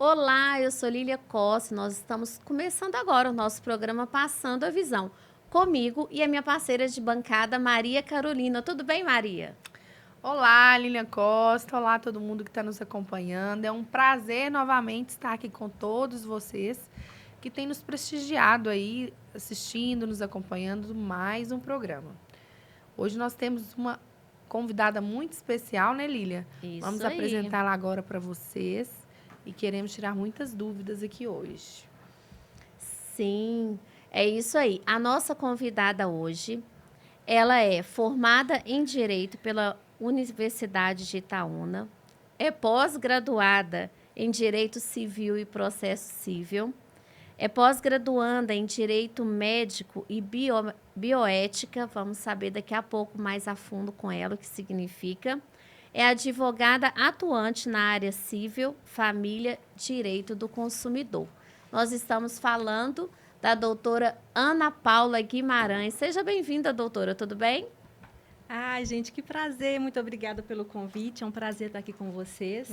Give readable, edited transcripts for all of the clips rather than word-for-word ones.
Olá, eu sou Lília Costa. Nós estamos começando agora o nosso programa Passando a Visão, comigo e a minha parceira de bancada, Maria Carolina. Tudo bem, Maria? Olá, Lilian Costa. Olá, todo mundo que está nos acompanhando. É um prazer novamente estar aqui com todos vocês que têm nos prestigiado aí, assistindo, nos acompanhando mais um programa. Hoje nós temos uma convidada muito especial, né, Lília? Vamos Isso aí. apresentá-la agora para vocês e queremos tirar muitas dúvidas aqui hoje. Sim, é isso aí. A nossa convidada hoje, ela é formada em Direito pela Universidade de Itaúna, é pós-graduada em Direito Civil e Processo Civil, é pós-graduanda em Direito Médico e Bioética. Vamos saber daqui a pouco mais a fundo com ela o que significa. É advogada atuante na área civil, família, direito do consumidor. Nós estamos falando da doutora Ana Paula Guimarães. Seja bem-vinda, doutora, tudo bem? Ai, gente, que prazer. Muito obrigada pelo convite. É um prazer estar aqui com vocês.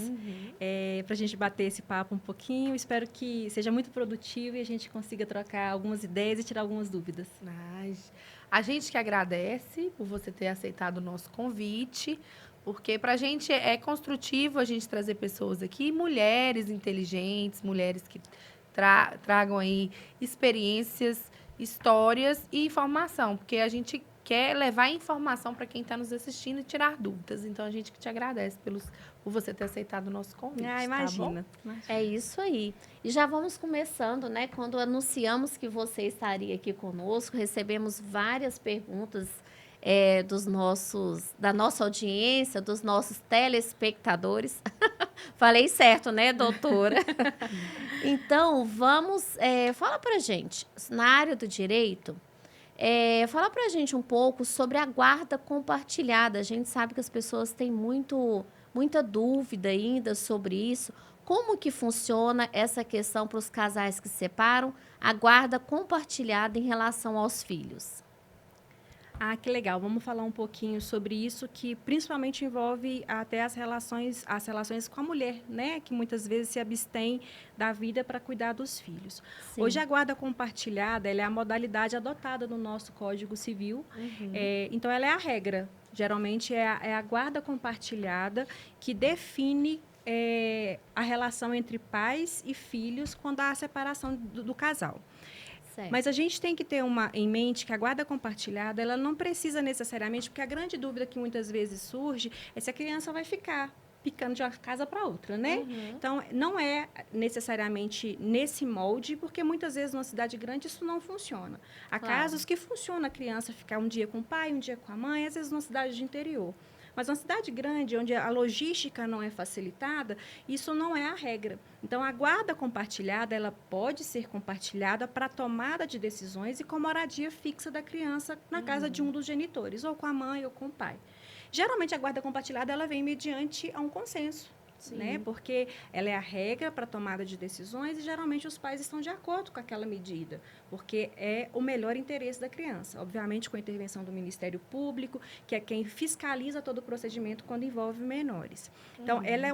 Para a gente bater esse papo um pouquinho. Espero que seja muito produtivo e a gente consiga trocar algumas ideias e tirar algumas dúvidas. Mas a gente que agradece por você ter aceitado o nosso convite, porque para a gente é construtivo a gente trazer pessoas aqui, mulheres inteligentes, mulheres que tragam aí experiências, histórias e informação, porque a gente quer levar informação para quem está nos assistindo e tirar dúvidas. Então, a gente que te agradece por você ter aceitado o nosso convite, Ah, tá imagina. bom? É isso aí. E já vamos começando, né? Quando anunciamos que você estaria aqui conosco, recebemos várias perguntas da nossa audiência, dos nossos telespectadores. Falei certo, né, doutora? Então, vamos. Fala pra gente, na área do direito, fala pra gente um pouco sobre a guarda compartilhada. A gente sabe que as pessoas têm muita dúvida ainda sobre isso. Como que funciona essa questão para os casais que se separam, a guarda compartilhada em relação aos filhos? Ah, que legal. Vamos falar um pouquinho sobre isso, que principalmente envolve até as relações com a mulher, né? Que muitas vezes se abstém da vida para cuidar dos filhos. Hoje, Sim. a guarda compartilhada, ela é a modalidade adotada no nosso Código Civil. Uhum. Então, ela é a regra. Geralmente, é a guarda compartilhada que define a relação entre pais e filhos quando há a separação do casal. Certo. Mas a gente tem que ter em mente que a guarda compartilhada, ela não precisa necessariamente, porque a grande dúvida que muitas vezes surge é se a criança vai ficar picando de uma casa para outra, né? Uhum. Então, não é necessariamente nesse molde, porque muitas vezes numa cidade grande isso não funciona. Há Claro. casos que funciona a criança ficar um dia com o pai, um dia com a mãe, às vezes numa cidade de interior. Mas uma cidade grande, onde a logística não é facilitada, isso não é a regra. Então, a guarda compartilhada, ela pode ser compartilhada para tomada de decisões e com moradia fixa da criança na casa de um dos genitores, ou com a mãe ou com o pai. Geralmente, a guarda compartilhada, ela vem mediante a um consenso. Né? Porque ela é a regra para tomada de decisões e geralmente os pais estão de acordo com aquela medida, porque é o melhor interesse da criança. Obviamente, com a intervenção do Ministério Público, que é quem fiscaliza todo o procedimento quando envolve menores. Então, ela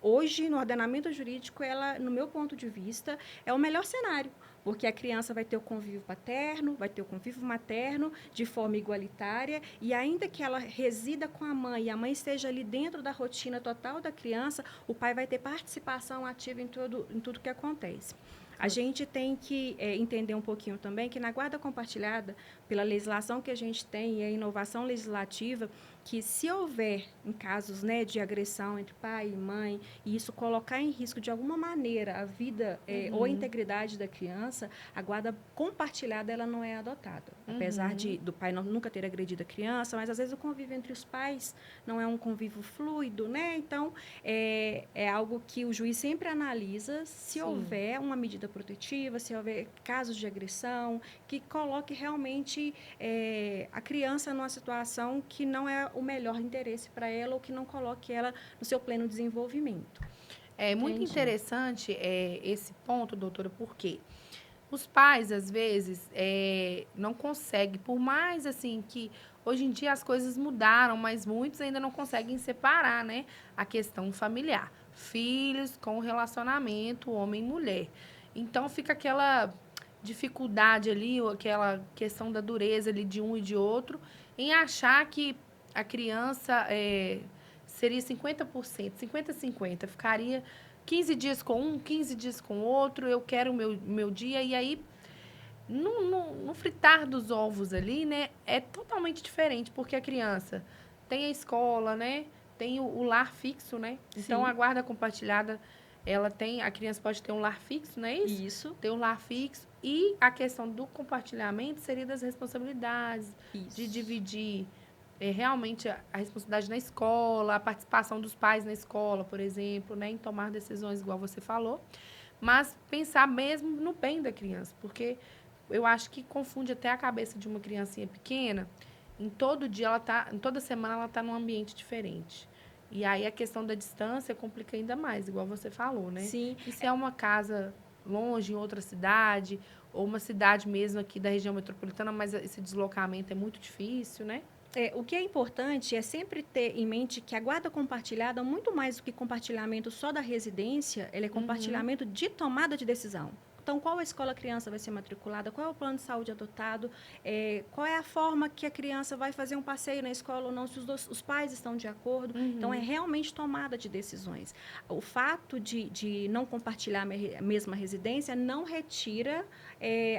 hoje, no ordenamento jurídico, ela, no meu ponto de vista, é o melhor cenário, porque a criança vai ter o convívio paterno, vai ter o convívio materno de forma igualitária, e ainda que ela resida com a mãe e a mãe esteja ali dentro da rotina total da criança, o pai vai ter participação ativa em tudo que acontece. A gente tem que entender um pouquinho também que na guarda compartilhada, pela legislação que a gente tem e a inovação legislativa, que se houver em casos, né, de agressão entre pai e mãe, e isso colocar em risco de alguma maneira a vida ou a integridade da criança, a guarda compartilhada ela não é adotada. Apesar do pai nunca ter agredido a criança, mas às vezes o convívio entre os pais não é um convívio fluido, né? Então, é algo que o juiz sempre analisa se houver uma medida protetiva, se houver casos de agressão, que coloque realmente a criança numa situação que não é o melhor interesse para ela ou que não coloque ela no seu pleno desenvolvimento. É muito Entendi. interessante esse ponto, doutora, porque os pais, às vezes, não conseguem, por mais assim que hoje em dia as coisas mudaram, mas muitos ainda não conseguem separar, né, a questão familiar. filhos com relacionamento homem e mulher. Então, fica aquela dificuldade ali, ou aquela questão da dureza ali de um e de outro, em achar que a criança seria 50%, 50-50, ficaria 15 dias com um, 15 dias com outro, eu quero o meu dia, e aí, no fritar dos ovos ali, né, é totalmente diferente, porque a criança tem a escola, né, tem o lar fixo, né, então Sim. a guarda compartilhada, a criança pode ter um lar fixo, não é isso? Isso. Ter um lar fixo, e a questão do compartilhamento seria das responsabilidades, Isso. de dividir realmente a responsabilidade na escola, a participação dos pais na escola, por exemplo, né, em tomar decisões, igual você falou, mas pensar mesmo no bem da criança, porque eu acho que confunde até a cabeça de uma criancinha pequena. Em todo dia em toda semana ela está num ambiente diferente. E aí a questão da distância complica ainda mais, igual você falou, né? Sim. E se é uma casa longe, em outra cidade, ou uma cidade mesmo aqui da região metropolitana, mas esse deslocamento é muito difícil, né? O que é importante é sempre ter em mente que a guarda compartilhada, muito mais do que compartilhamento só da residência, ela é compartilhamento de tomada de decisão. Então, qual a escola a criança vai ser matriculada? Qual é o plano de saúde adotado? Qual é a forma que a criança vai fazer um passeio na escola ou não? Se os pais estão de acordo. Então, é realmente tomada de decisões. O fato de não compartilhar a mesma residência não retira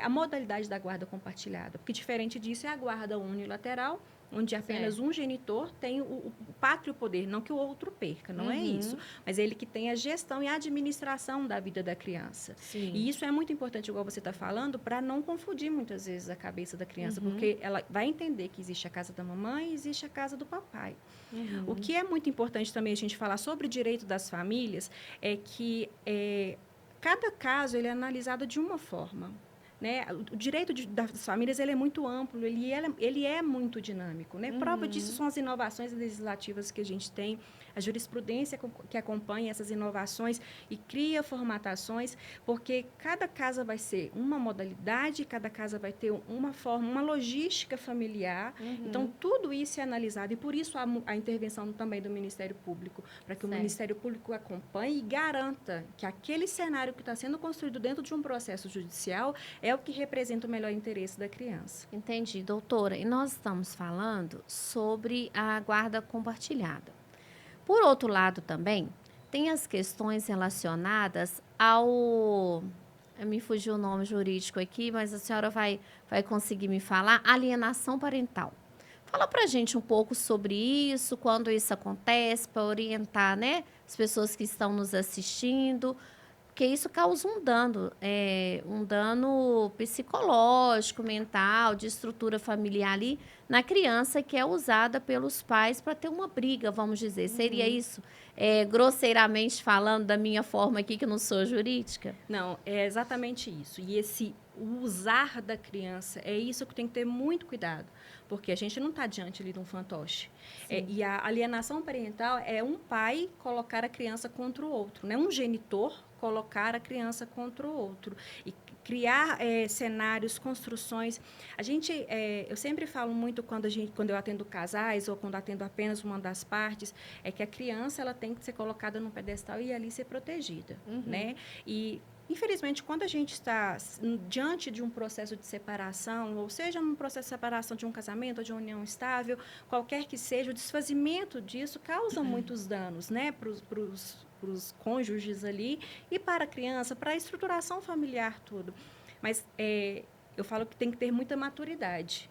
a modalidade da guarda compartilhada. Porque, diferente disso, é a guarda unilateral, onde apenas um genitor tem o pátrio poder, não que o outro perca, não é isso. Mas ele que tem a gestão e a administração da vida da criança. Sim. E isso é muito importante, igual você está falando, para não confundir muitas vezes a cabeça da criança, porque ela vai entender que existe a casa da mamãe e existe a casa do papai. O que é muito importante também a gente falar sobre o direito das famílias é que cada caso ele é analisado de uma forma. Né? O direito das famílias ele é muito amplo, ele é muito dinâmico. Né? Prova disso são as inovações legislativas que a gente tem, a jurisprudência que acompanha essas inovações e cria formatações, porque cada casa vai ser uma modalidade, cada casa vai ter uma forma, uma logística familiar. Então, tudo isso é analisado e, por isso, a intervenção também do Ministério Público, para que o Ministério Público acompanhe e garanta que aquele cenário que está sendo construído dentro de um processo judicial é o que representa o melhor interesse da criança. Entendi, doutora. E nós estamos falando sobre a guarda compartilhada. Por outro lado, também, tem as questões relacionadas ao... Me fugiu o nome jurídico aqui, mas a senhora vai conseguir me falar. Alienação parental. Fala pra gente um pouco sobre isso, quando isso acontece, para orientar, né, as pessoas que estão nos assistindo, porque isso causa um dano psicológico, mental, de estrutura familiar ali na criança que é usada pelos pais para ter uma briga, vamos dizer. Seria isso, grosseiramente falando, da minha forma aqui, que eu não sou jurídica? Não, é exatamente isso. E o usar da criança, é isso que tem que ter muito cuidado, porque a gente não está diante ali de um fantoche. E a alienação parental é um pai colocar a criança contra o outro, né? Um genitor colocar a criança contra o outro e criar cenários, construções. Eu sempre falo muito quando eu atendo casais ou quando atendo apenas uma das partes, é que a criança ela tem que ser colocada num pedestal e ali ser protegida, né? E infelizmente, quando a gente está diante de um processo de separação, ou seja, num processo de separação de um casamento ou de uma união estável, qualquer que seja, o desfazimento disso causa muitos danos, né, para os cônjuges ali e para a criança, para a estruturação familiar, tudo. Mas eu falo que tem que ter muita maturidade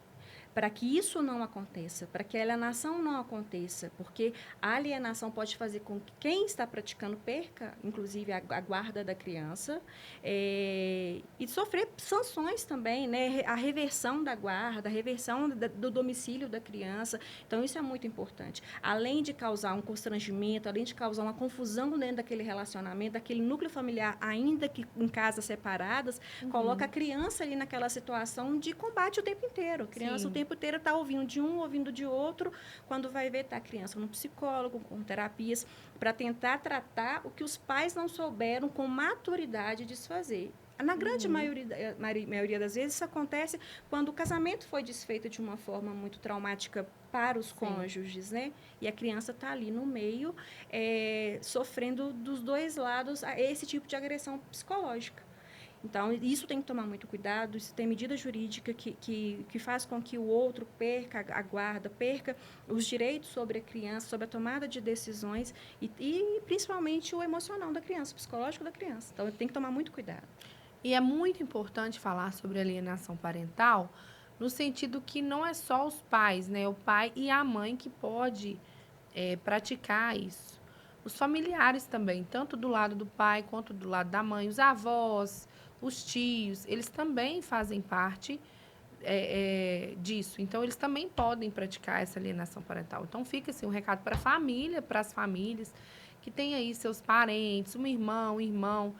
para que isso não aconteça, para que a alienação não aconteça, porque a alienação pode fazer com que quem está praticando perca, inclusive a guarda da criança, e sofrer sanções também, né? A reversão da guarda, a reversão do domicílio da criança. Então, isso é muito importante. Além de causar um constrangimento, além de causar uma confusão dentro daquele relacionamento, daquele núcleo familiar, ainda que em casas separadas, coloca a criança ali naquela situação de combate o tempo inteiro. A criança o tempo inteiro está ouvindo de um, ouvindo de outro. Quando vai ver, está a criança no psicólogo, com terapias, para tentar tratar o que os pais não souberam com maturidade desfazer. Na grande maioria das vezes, isso acontece quando o casamento foi desfeito de uma forma muito traumática para os cônjuges, né? E a criança está ali no meio, sofrendo dos dois lados esse tipo de agressão psicológica. Então, isso tem que tomar muito cuidado, isso tem medida jurídica que faz com que o outro perca a guarda, perca os direitos sobre a criança, sobre a tomada de decisões e principalmente o emocional da criança, o psicológico da criança. Então, tem que tomar muito cuidado. E é muito importante falar sobre alienação parental, no sentido que não é só os pais, né? O pai e a mãe que pode praticar isso. Os familiares também, tanto do lado do pai quanto do lado da mãe, os avós, os tios, eles também fazem parte disso. Então, eles também podem praticar essa alienação parental. Então, fica assim, um recado para a família, para as famílias, que tem aí seus parentes, um irmão,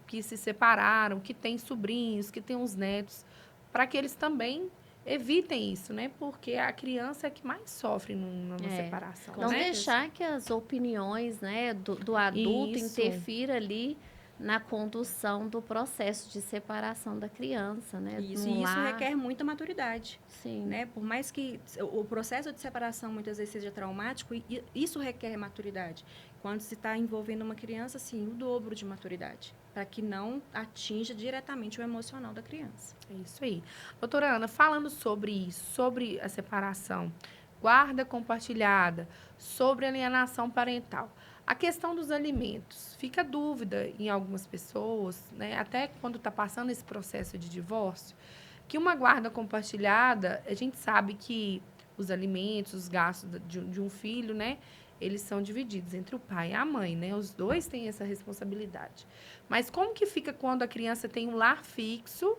que se separaram, que tem sobrinhos, que tem uns netos, para que eles também evitem isso, né? Porque a criança é que mais sofre numa separação. Não né? deixar que as opiniões, né, do adulto Isso. interfira ali na condução do processo de separação da criança, né? Isso, no e isso lar. requer muita maturidade. Sim. Né? Por mais que o processo de separação muitas vezes seja traumático, isso requer maturidade. Quando se está envolvendo uma criança, sim, o dobro de maturidade, para que não atinja diretamente o emocional da criança. É isso aí. Doutora Ana, falando sobre isso, sobre a separação, guarda compartilhada, sobre alienação parental, a questão dos alimentos, fica dúvida em algumas pessoas, né, até quando está passando esse processo de divórcio, que uma guarda compartilhada, a gente sabe que os alimentos, os gastos de um filho, né, eles são divididos entre o pai e a mãe, né? Os dois têm essa responsabilidade. Mas como que fica quando a criança tem um lar fixo,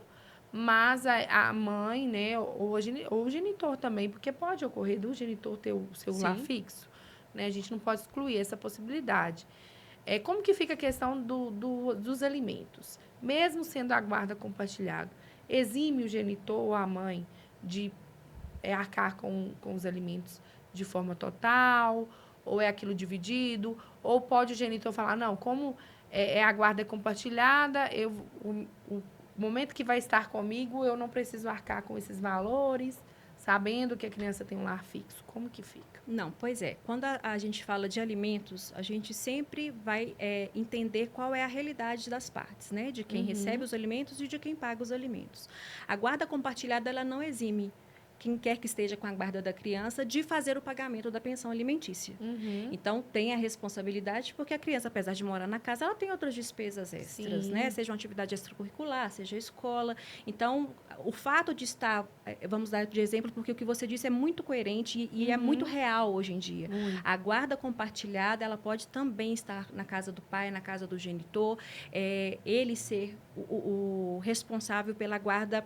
mas a mãe, né, ou o genitor também, porque pode ocorrer do genitor ter o seu lar fixo, né? A gente não pode excluir essa possibilidade. Como que fica a questão dos alimentos? Mesmo sendo a guarda compartilhada, exime o genitor ou a mãe de arcar com os alimentos de forma total, ou é aquilo dividido, ou pode o genitor falar, não, como a guarda compartilhada, o momento que vai estar comigo, eu não preciso arcar com esses valores, sabendo que a criança tem um lar fixo. Como que fica? Não, pois é. Quando a gente fala de alimentos, a gente sempre vai entender qual é a realidade das partes, né? De quem recebe os alimentos e de quem paga os alimentos. A guarda compartilhada, ela não exime quem quer que esteja com a guarda da criança, de fazer o pagamento da pensão alimentícia. Então, tem a responsabilidade, porque a criança, apesar de morar na casa, ela tem outras despesas extras, né? Seja uma atividade extracurricular, seja escola. Então, o fato de estar, vamos dar de exemplo, porque o que você disse é muito coerente e é muito real hoje em dia. A guarda compartilhada, ela pode também estar na casa do pai, na casa do genitor, ele ser o responsável pela guarda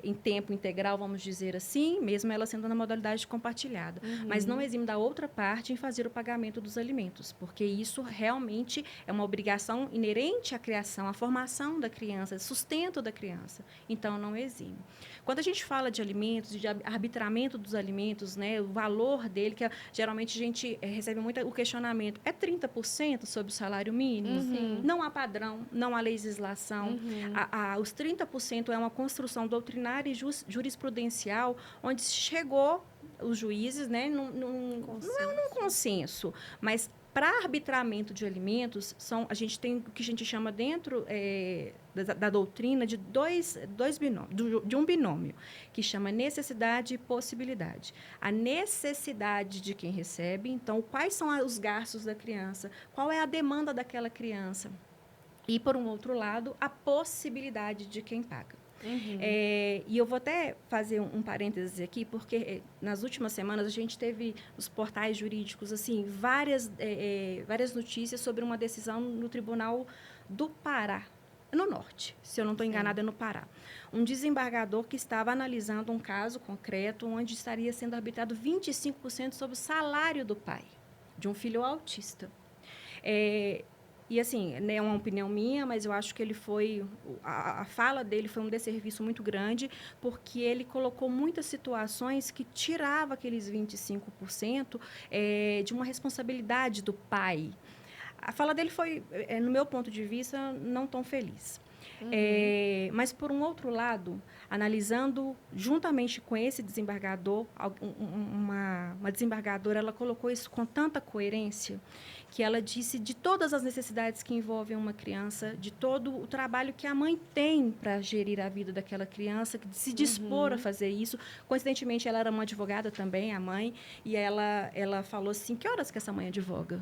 em tempo integral, vamos dizer assim, mesmo ela sendo na modalidade compartilhada. Mas não exime da outra parte em fazer o pagamento dos alimentos, porque isso realmente é uma obrigação inerente à criação, à formação da criança, sustento da criança. Então, não exime. Quando a gente fala de alimentos, de arbitramento dos alimentos, né, o valor dele, que geralmente a gente recebe muito o questionamento, é 30% sobre o salário mínimo? Não há padrão, não há legislação. Os 30% é uma construção doutrinária e jurisprudencial, onde chegou os juízes, né, não é um consenso, mas para arbitramento de alimentos, a gente tem o que a gente chama dentro da doutrina de um binômio, que chama necessidade e possibilidade. A necessidade de quem recebe, então, quais são os gastos da criança, qual é a demanda daquela criança, e, por um outro lado, a possibilidade de quem paga. E eu vou até fazer um parênteses aqui, porque nas últimas semanas a gente teve nos portais jurídicos assim várias notícias sobre uma decisão no Tribunal do Pará, no Norte, se eu não estou enganada, é no Pará. Um desembargador que estava analisando um caso concreto onde estaria sendo arbitrado 25% sobre o salário do pai, de um filho autista. E, assim, é uma opinião minha, mas eu acho que ele a fala dele foi um desserviço muito grande, porque ele colocou muitas situações que tirava aqueles 25% de uma responsabilidade do pai. A fala dele foi, no meu ponto de vista, não tão feliz. Mas, por um outro lado, analisando juntamente com esse desembargador, uma desembargadora, ela colocou isso com tanta coerência, que ela disse de todas as necessidades que envolvem uma criança, de todo o trabalho que a mãe tem para gerir a vida daquela criança, de se dispor a fazer isso. Coincidentemente, ela era uma advogada também, a mãe, e ela falou assim, que horas que essa mãe advoga?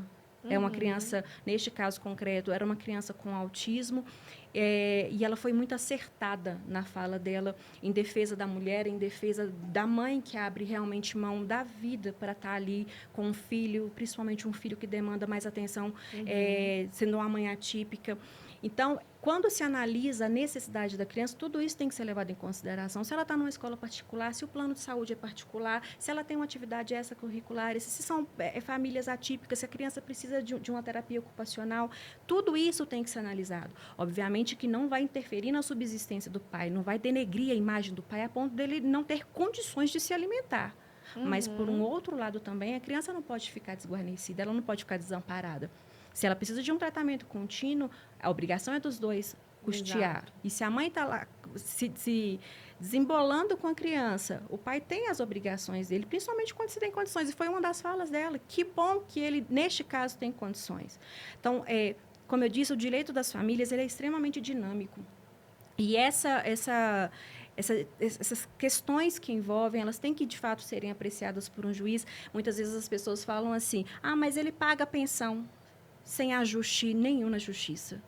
É uma criança, neste caso concreto, era uma criança com autismo, e ela foi muito acertada na fala dela, em defesa da mulher, em defesa da mãe que abre realmente mão da vida para estar ali com um filho, principalmente um filho que demanda mais atenção, sendo uma mãe atípica. Então, quando se analisa a necessidade da criança, tudo isso tem que ser levado em consideração. Se ela está numa escola particular, se o plano de saúde é particular, se ela tem uma atividade extracurricular, se são famílias atípicas, se a criança precisa de uma terapia ocupacional, tudo isso tem que ser analisado. Obviamente que não vai interferir na subsistência do pai, não vai denegrir a imagem do pai a ponto dele não ter condições de se alimentar. Mas, por um outro lado também, a criança não pode ficar desguarnecida, ela não pode ficar desamparada. Se ela precisa de um tratamento contínuo, a obrigação é dos dois custear. Exato. E se a mãe está lá se desembolando com a criança, o pai tem as obrigações dele, principalmente quando se tem condições. E foi uma das falas dela. Que bom que ele, neste caso, tem condições. Então, como eu disse, o direito das famílias ele é extremamente dinâmico. E essas questões que envolvem, elas têm que, de fato, serem apreciadas por um juiz. Muitas vezes as pessoas falam assim, mas ele paga a pensão sem ajuste nenhum na justiça.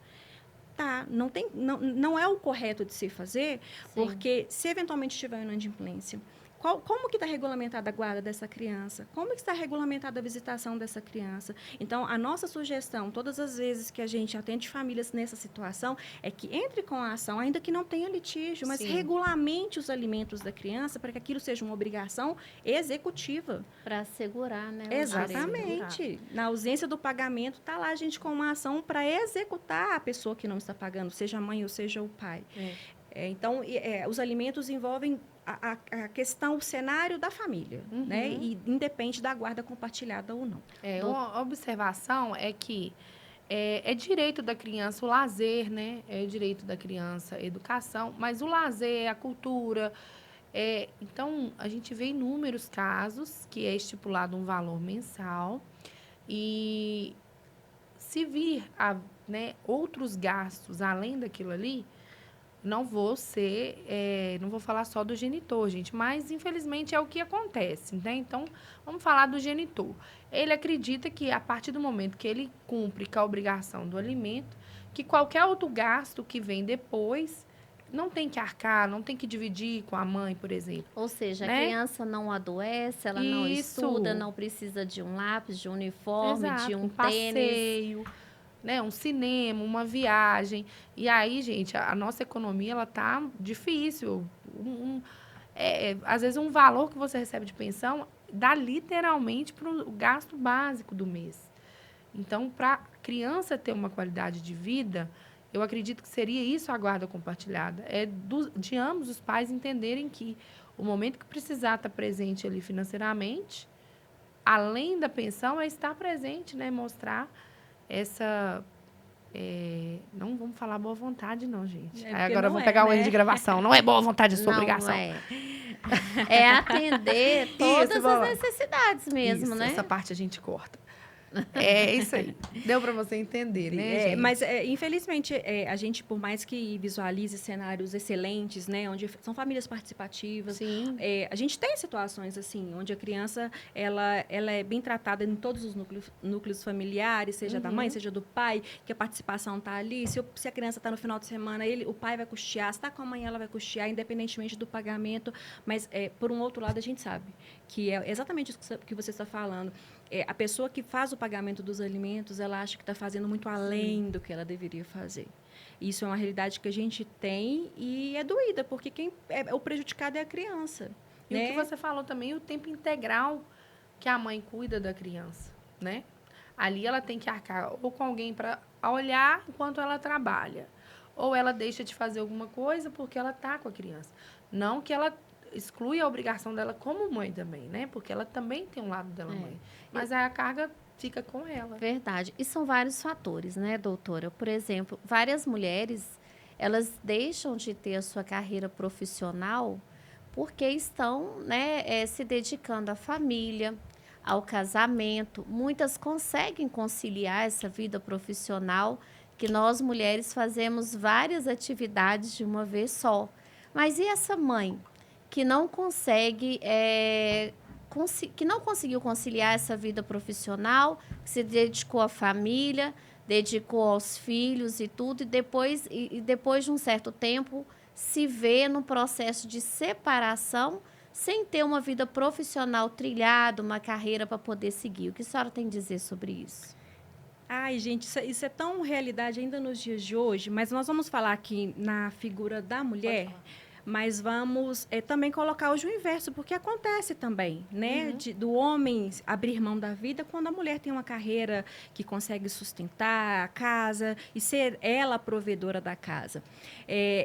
Tá, não é o correto de se fazer, porque se eventualmente tiver uma inadimplência, como que está regulamentada a guarda dessa criança? Como que está regulamentada a visitação dessa criança? Então, a nossa sugestão, todas as vezes que a gente atende famílias nessa situação, é que entre com a ação, ainda que não tenha litígio, mas regulamente os alimentos da criança para que aquilo seja uma obrigação executiva. Para assegurar, né? Exatamente. Na ausência do pagamento, está lá a gente com uma ação para executar a pessoa que não está pagando, seja a mãe ou seja o pai. Então, os alimentos envolvem a questão, o cenário da família, né? E independe da guarda compartilhada ou não. Uma observação é que é direito da criança o lazer, né? É direito da criança a educação, mas o lazer, a cultura. Então, a gente vê inúmeros casos que é estipulado um valor mensal e se vir outros gastos além daquilo ali, não vou falar só do genitor, gente, mas infelizmente é o que acontece, né? Então, vamos falar do genitor. Ele acredita que a partir do momento que ele cumpre com a obrigação do alimento, que qualquer outro gasto que vem depois não tem que arcar, não tem que dividir com a mãe, por exemplo. Ou seja, né? A criança não adoece, ela não estuda, não precisa de um lápis, de um uniforme, de um passeio, né? Um cinema, uma viagem. E aí, gente, a nossa economia, ela tá difícil. Às vezes, um valor que você recebe de pensão dá literalmente para o gasto básico do mês. Então, para a criança ter uma qualidade de vida, eu acredito que seria isso a guarda compartilhada. De ambos os pais entenderem que o momento que precisar estar presente ali financeiramente, além da pensão, é estar presente, né? Mostrar essa... não vamos falar boa vontade, não, gente. Agora eu vou pegar o erro de gravação. Não é boa vontade, é sua obrigação. É atender todas as necessidades mesmo, né? Essa parte a gente corta. É isso aí. Deu para você entender, né, gente? Mas, infelizmente, a gente, por mais que visualize cenários excelentes, né, onde são famílias participativas, a gente tem situações assim, onde a criança ela é bem tratada em todos os núcleos familiares, seja da mãe, seja do pai, que a participação está ali. Se a criança está no final de semana, o pai vai custear, se está com a mãe, ela vai custear, independentemente do pagamento. Mas, por um outro lado, a gente sabe que é exatamente isso que você está falando. A pessoa que faz o pagamento dos alimentos, ela acha que está fazendo muito além do que ela deveria fazer. Isso é uma realidade que a gente tem e é doída, porque o prejudicado é a criança. E né? o que você falou também, o tempo integral que a mãe cuida da criança, né? Ali ela tem que arcar ou com alguém para olhar enquanto ela trabalha, ou ela deixa de fazer alguma coisa porque ela está com a criança. Não que ela exclui a obrigação dela como mãe também, né? Porque ela também tem um lado dela mãe. Mas aí a carga fica com ela. Verdade. E são vários fatores, né, doutora? Por exemplo, várias mulheres, elas deixam de ter a sua carreira profissional porque estão, né, se dedicando à família, ao casamento. Muitas conseguem conciliar essa vida profissional, que nós mulheres fazemos várias atividades de uma vez só. Mas e essa mãe que não consegue, que não conseguiu conciliar essa vida profissional, que se dedicou à família, dedicou aos filhos e tudo, e depois de um certo tempo se vê no processo de separação sem ter uma vida profissional trilhada, uma carreira para poder seguir. O que a senhora tem a dizer sobre isso? Ai, gente, isso é tão realidade ainda nos dias de hoje, mas nós vamos falar aqui na figura da mulher, mas vamos também colocar hoje o inverso, porque acontece também, né? Do homem abrir mão da vida quando a mulher tem uma carreira que consegue sustentar a casa e ser ela a provedora da casa.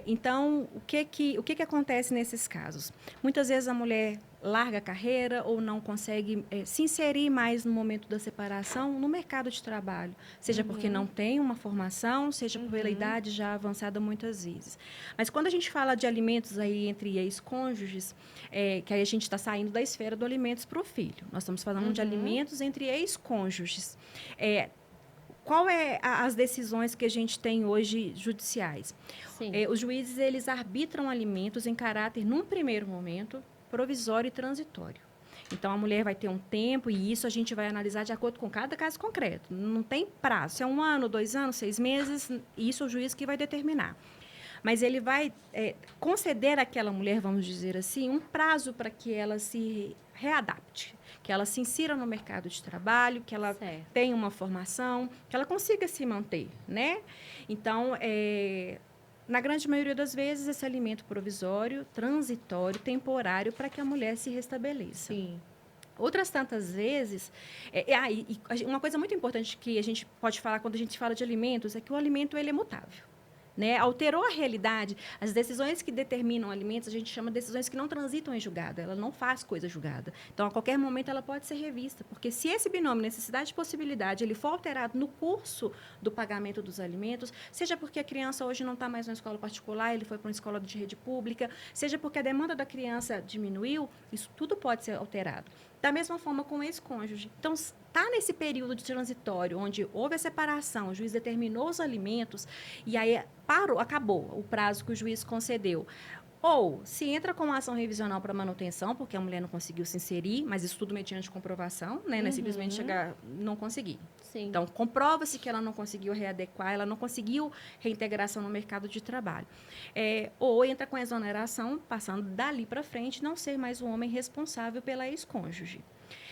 Então, o que acontece nesses casos? Muitas vezes a mulher larga a carreira ou não consegue se inserir mais no momento da separação no mercado de trabalho, seja porque não tem uma formação, seja pela idade já avançada muitas vezes. Mas quando a gente fala de alimentos aí entre ex-cônjuges, que aí a gente está saindo da esfera do alimentos para o filho. Nós estamos falando de alimentos entre ex-cônjuges. Qual é as decisões que a gente tem hoje judiciais? Os juízes, eles arbitram alimentos em caráter, num primeiro momento, provisório e transitório. Então, a mulher vai ter um tempo e isso a gente vai analisar de acordo com cada caso concreto. Não tem prazo. Se é 1 ano, 2 anos, 6 meses, isso é o juiz que vai determinar. Mas ele vai conceder àquela mulher, vamos dizer assim, um prazo para que ela se readapte, que ela se insira no mercado de trabalho, que ela tenha uma formação, que ela consiga se manter, né? Então, na grande maioria das vezes, esse alimento provisório, transitório, temporário, para que a mulher se restabeleça. Sim. Outras tantas vezes... uma coisa muito importante que a gente pode falar quando a gente fala de alimentos é que o alimento ele é mutável. Né? Alterou a realidade. As decisões que determinam alimentos, a gente chama de decisões que não transitam em julgado. Ela não faz coisa julgada. Então, a qualquer momento, ela pode ser revista. Porque se esse binômio, necessidade e possibilidade, ele for alterado no curso do pagamento dos alimentos, seja porque a criança hoje não está mais na escola particular, ele foi para uma escola de rede pública, seja porque a demanda da criança diminuiu, isso tudo pode ser alterado. Da mesma forma com o ex-cônjuge. Então, está nesse período de transitório, onde houve a separação, o juiz determinou os alimentos, e aí acabou o prazo que o juiz concedeu. Ou se entra com uma ação revisional para manutenção, porque a mulher não conseguiu se inserir, mas isso tudo mediante comprovação, né? Não é simplesmente chegar, não conseguir. Sim. Então, comprova-se que ela não conseguiu readequar, ela não conseguiu reintegração no mercado de trabalho. Ou entra com exoneração, passando dali para frente, não ser mais o homem responsável pela ex-cônjuge.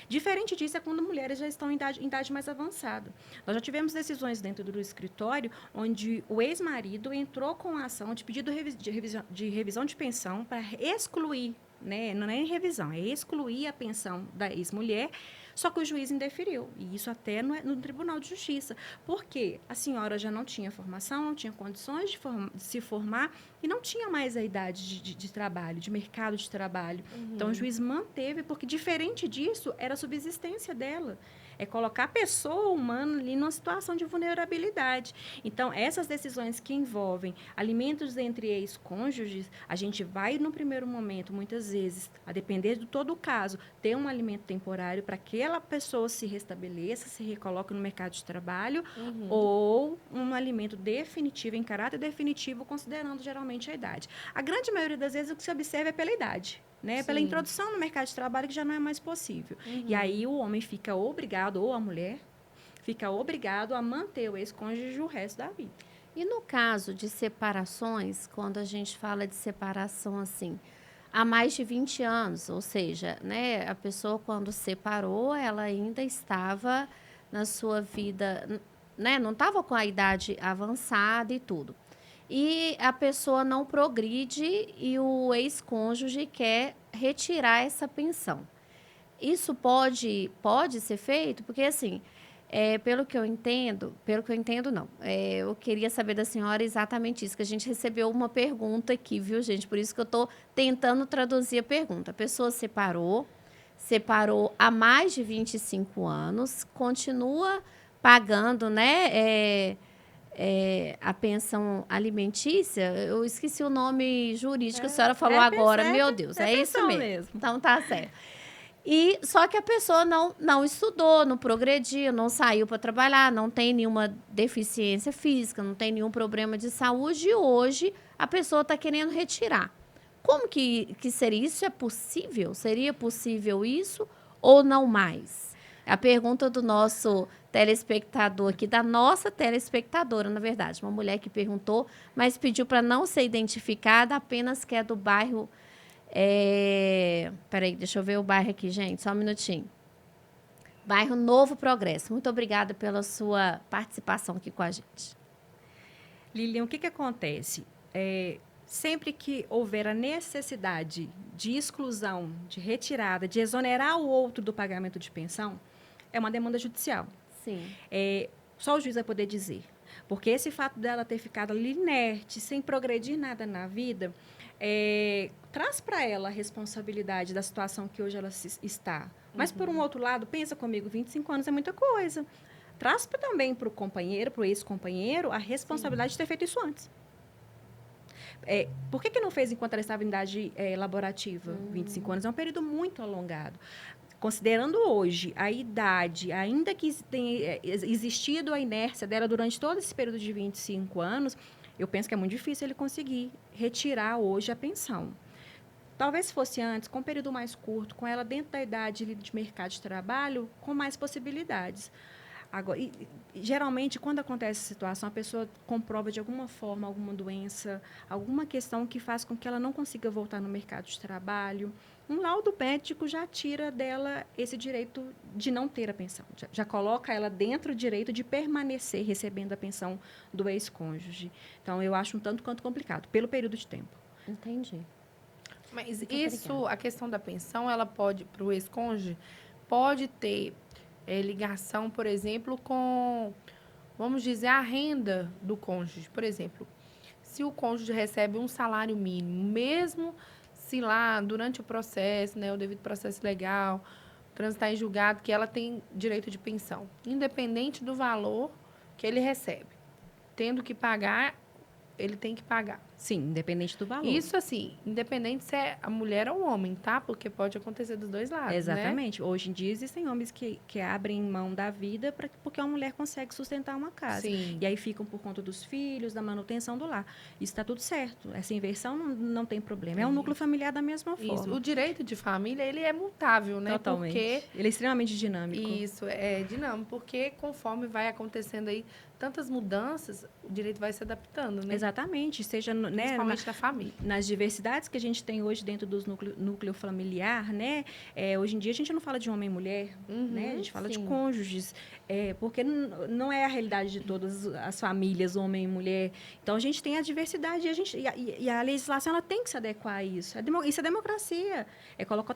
Diferente disso é quando mulheres já estão em idade mais avançada. Nós já tivemos decisões dentro do escritório onde o ex-marido entrou com a ação de pedido de revisão de pensão para excluir, né? Não é em revisão, é excluir a pensão da ex-mulher, só que o juiz indeferiu. E isso até no Tribunal de Justiça. Porque a senhora já não tinha formação, não tinha condições de se formar e não tinha mais a idade de trabalho, de mercado de trabalho. Então, o juiz manteve, porque diferente disso, era a subsistência dela. É colocar a pessoa humana ali numa situação de vulnerabilidade. Então, essas decisões que envolvem alimentos entre ex-cônjuges, a gente vai, no primeiro momento, muitas vezes, a depender de todo o caso, ter um alimento temporário para que aquela pessoa se restabeleça, se recoloque no mercado de trabalho, ou um alimento definitivo, em caráter definitivo, considerando geralmente a idade. A grande maioria das vezes, o que se observa é pela idade. Né? Pela introdução no mercado de trabalho, que já não é mais possível. E aí o homem fica obrigado, ou a mulher, fica obrigado a manter o ex-cônjuge o resto da vida. E no caso de separações, quando a gente fala de separação assim, há mais de 20 anos, ou seja, né, a pessoa quando separou, ela ainda estava na sua vida, né, não estava com a idade avançada e tudo. E a pessoa não progride e o ex-cônjuge quer retirar essa pensão. Isso pode ser feito? Porque, assim, pelo que eu entendo não. Eu queria saber da senhora exatamente isso, que a gente recebeu uma pergunta aqui, viu, gente? Por isso que eu estou tentando traduzir a pergunta. A pessoa separou há mais de 25 anos, continua pagando, né, a pensão alimentícia, eu esqueci o nome jurídico, a senhora falou agora, meu Deus, é isso mesmo. Então tá certo. E só que a pessoa não estudou, não progrediu, não saiu para trabalhar, não tem nenhuma deficiência física, não tem nenhum problema de saúde e hoje a pessoa está querendo retirar. Como que seria? Isso é possível? Seria possível isso ou não mais? A pergunta do nosso telespectador aqui, da nossa telespectadora, na verdade, uma mulher que perguntou, mas pediu para não ser identificada, apenas que é do bairro... Peraí, deixa eu ver o bairro aqui, gente, só um minutinho. Bairro Novo Progresso. Muito obrigada pela sua participação aqui com a gente. Lilian, o que acontece? Sempre que houver a necessidade de exclusão, de retirada, de exonerar o outro do pagamento de pensão, é uma demanda judicial. Sim. Só o juiz vai poder dizer. Porque esse fato dela ter ficado ali inerte, sem progredir nada na vida, traz para ela a responsabilidade da situação que hoje ela está. Mas, por um outro lado, pensa comigo, 25 anos é muita coisa. Traz também para o companheiro, para o ex-companheiro, a responsabilidade de ter feito isso antes. Por que não fez enquanto ela estava em idade laborativa? 25 anos é um período muito alongado. Considerando hoje a idade, ainda que tenha existido a inércia dela durante todo esse período de 25 anos, eu penso que é muito difícil ele conseguir retirar hoje a pensão. Talvez fosse antes, com um período mais curto, com ela dentro da idade de mercado de trabalho, com mais possibilidades. Agora, geralmente, quando acontece essa situação, a pessoa comprova de alguma forma alguma doença, alguma questão que faz com que ela não consiga voltar no mercado de trabalho. Um laudo médico já tira dela esse direito de não ter a pensão. Já coloca ela dentro do direito de permanecer recebendo a pensão do ex-cônjuge. Então, eu acho um tanto quanto complicado, pelo período de tempo. Entendi. Mas Muito isso, obrigada. a questão da pensão, ela pode, para o ex-cônjuge, pode ter ligação, por exemplo, com, vamos dizer, a renda do cônjuge. Por exemplo, se o cônjuge recebe um salário mínimo, mesmo se lá, durante o processo, né, o devido processo legal, transitar em julgado, que ela tem direito de pensão, independente do valor que ele recebe. Tendo que pagar, ele tem que pagar. Sim, independente do valor. Isso, assim, independente se é a mulher ou o homem, tá? Porque pode acontecer dos dois lados, Exatamente. Né? Hoje em dia, existem homens que abrem mão da vida porque a mulher consegue sustentar uma casa. Sim. E aí ficam por conta dos filhos, da manutenção do lar. Isso está tudo certo. Essa inversão não tem problema. É um núcleo familiar da mesma forma. Isso. O direito de família, ele é mutável, né? Totalmente. Porque ele é extremamente dinâmico. Isso, é dinâmico. Porque conforme vai acontecendo aí tantas mudanças, o direito vai se adaptando, né? Exatamente. Seja, né, principalmente da família. Nas diversidades que a gente tem hoje dentro dos núcleo familiar, né? Hoje em dia a gente não fala de homem e mulher, né? A gente fala de cônjuges, porque não é a realidade de todas as famílias, homem e mulher. Então a gente tem a diversidade e a legislação ela tem que se adequar a isso. Isso é democracia. É colocar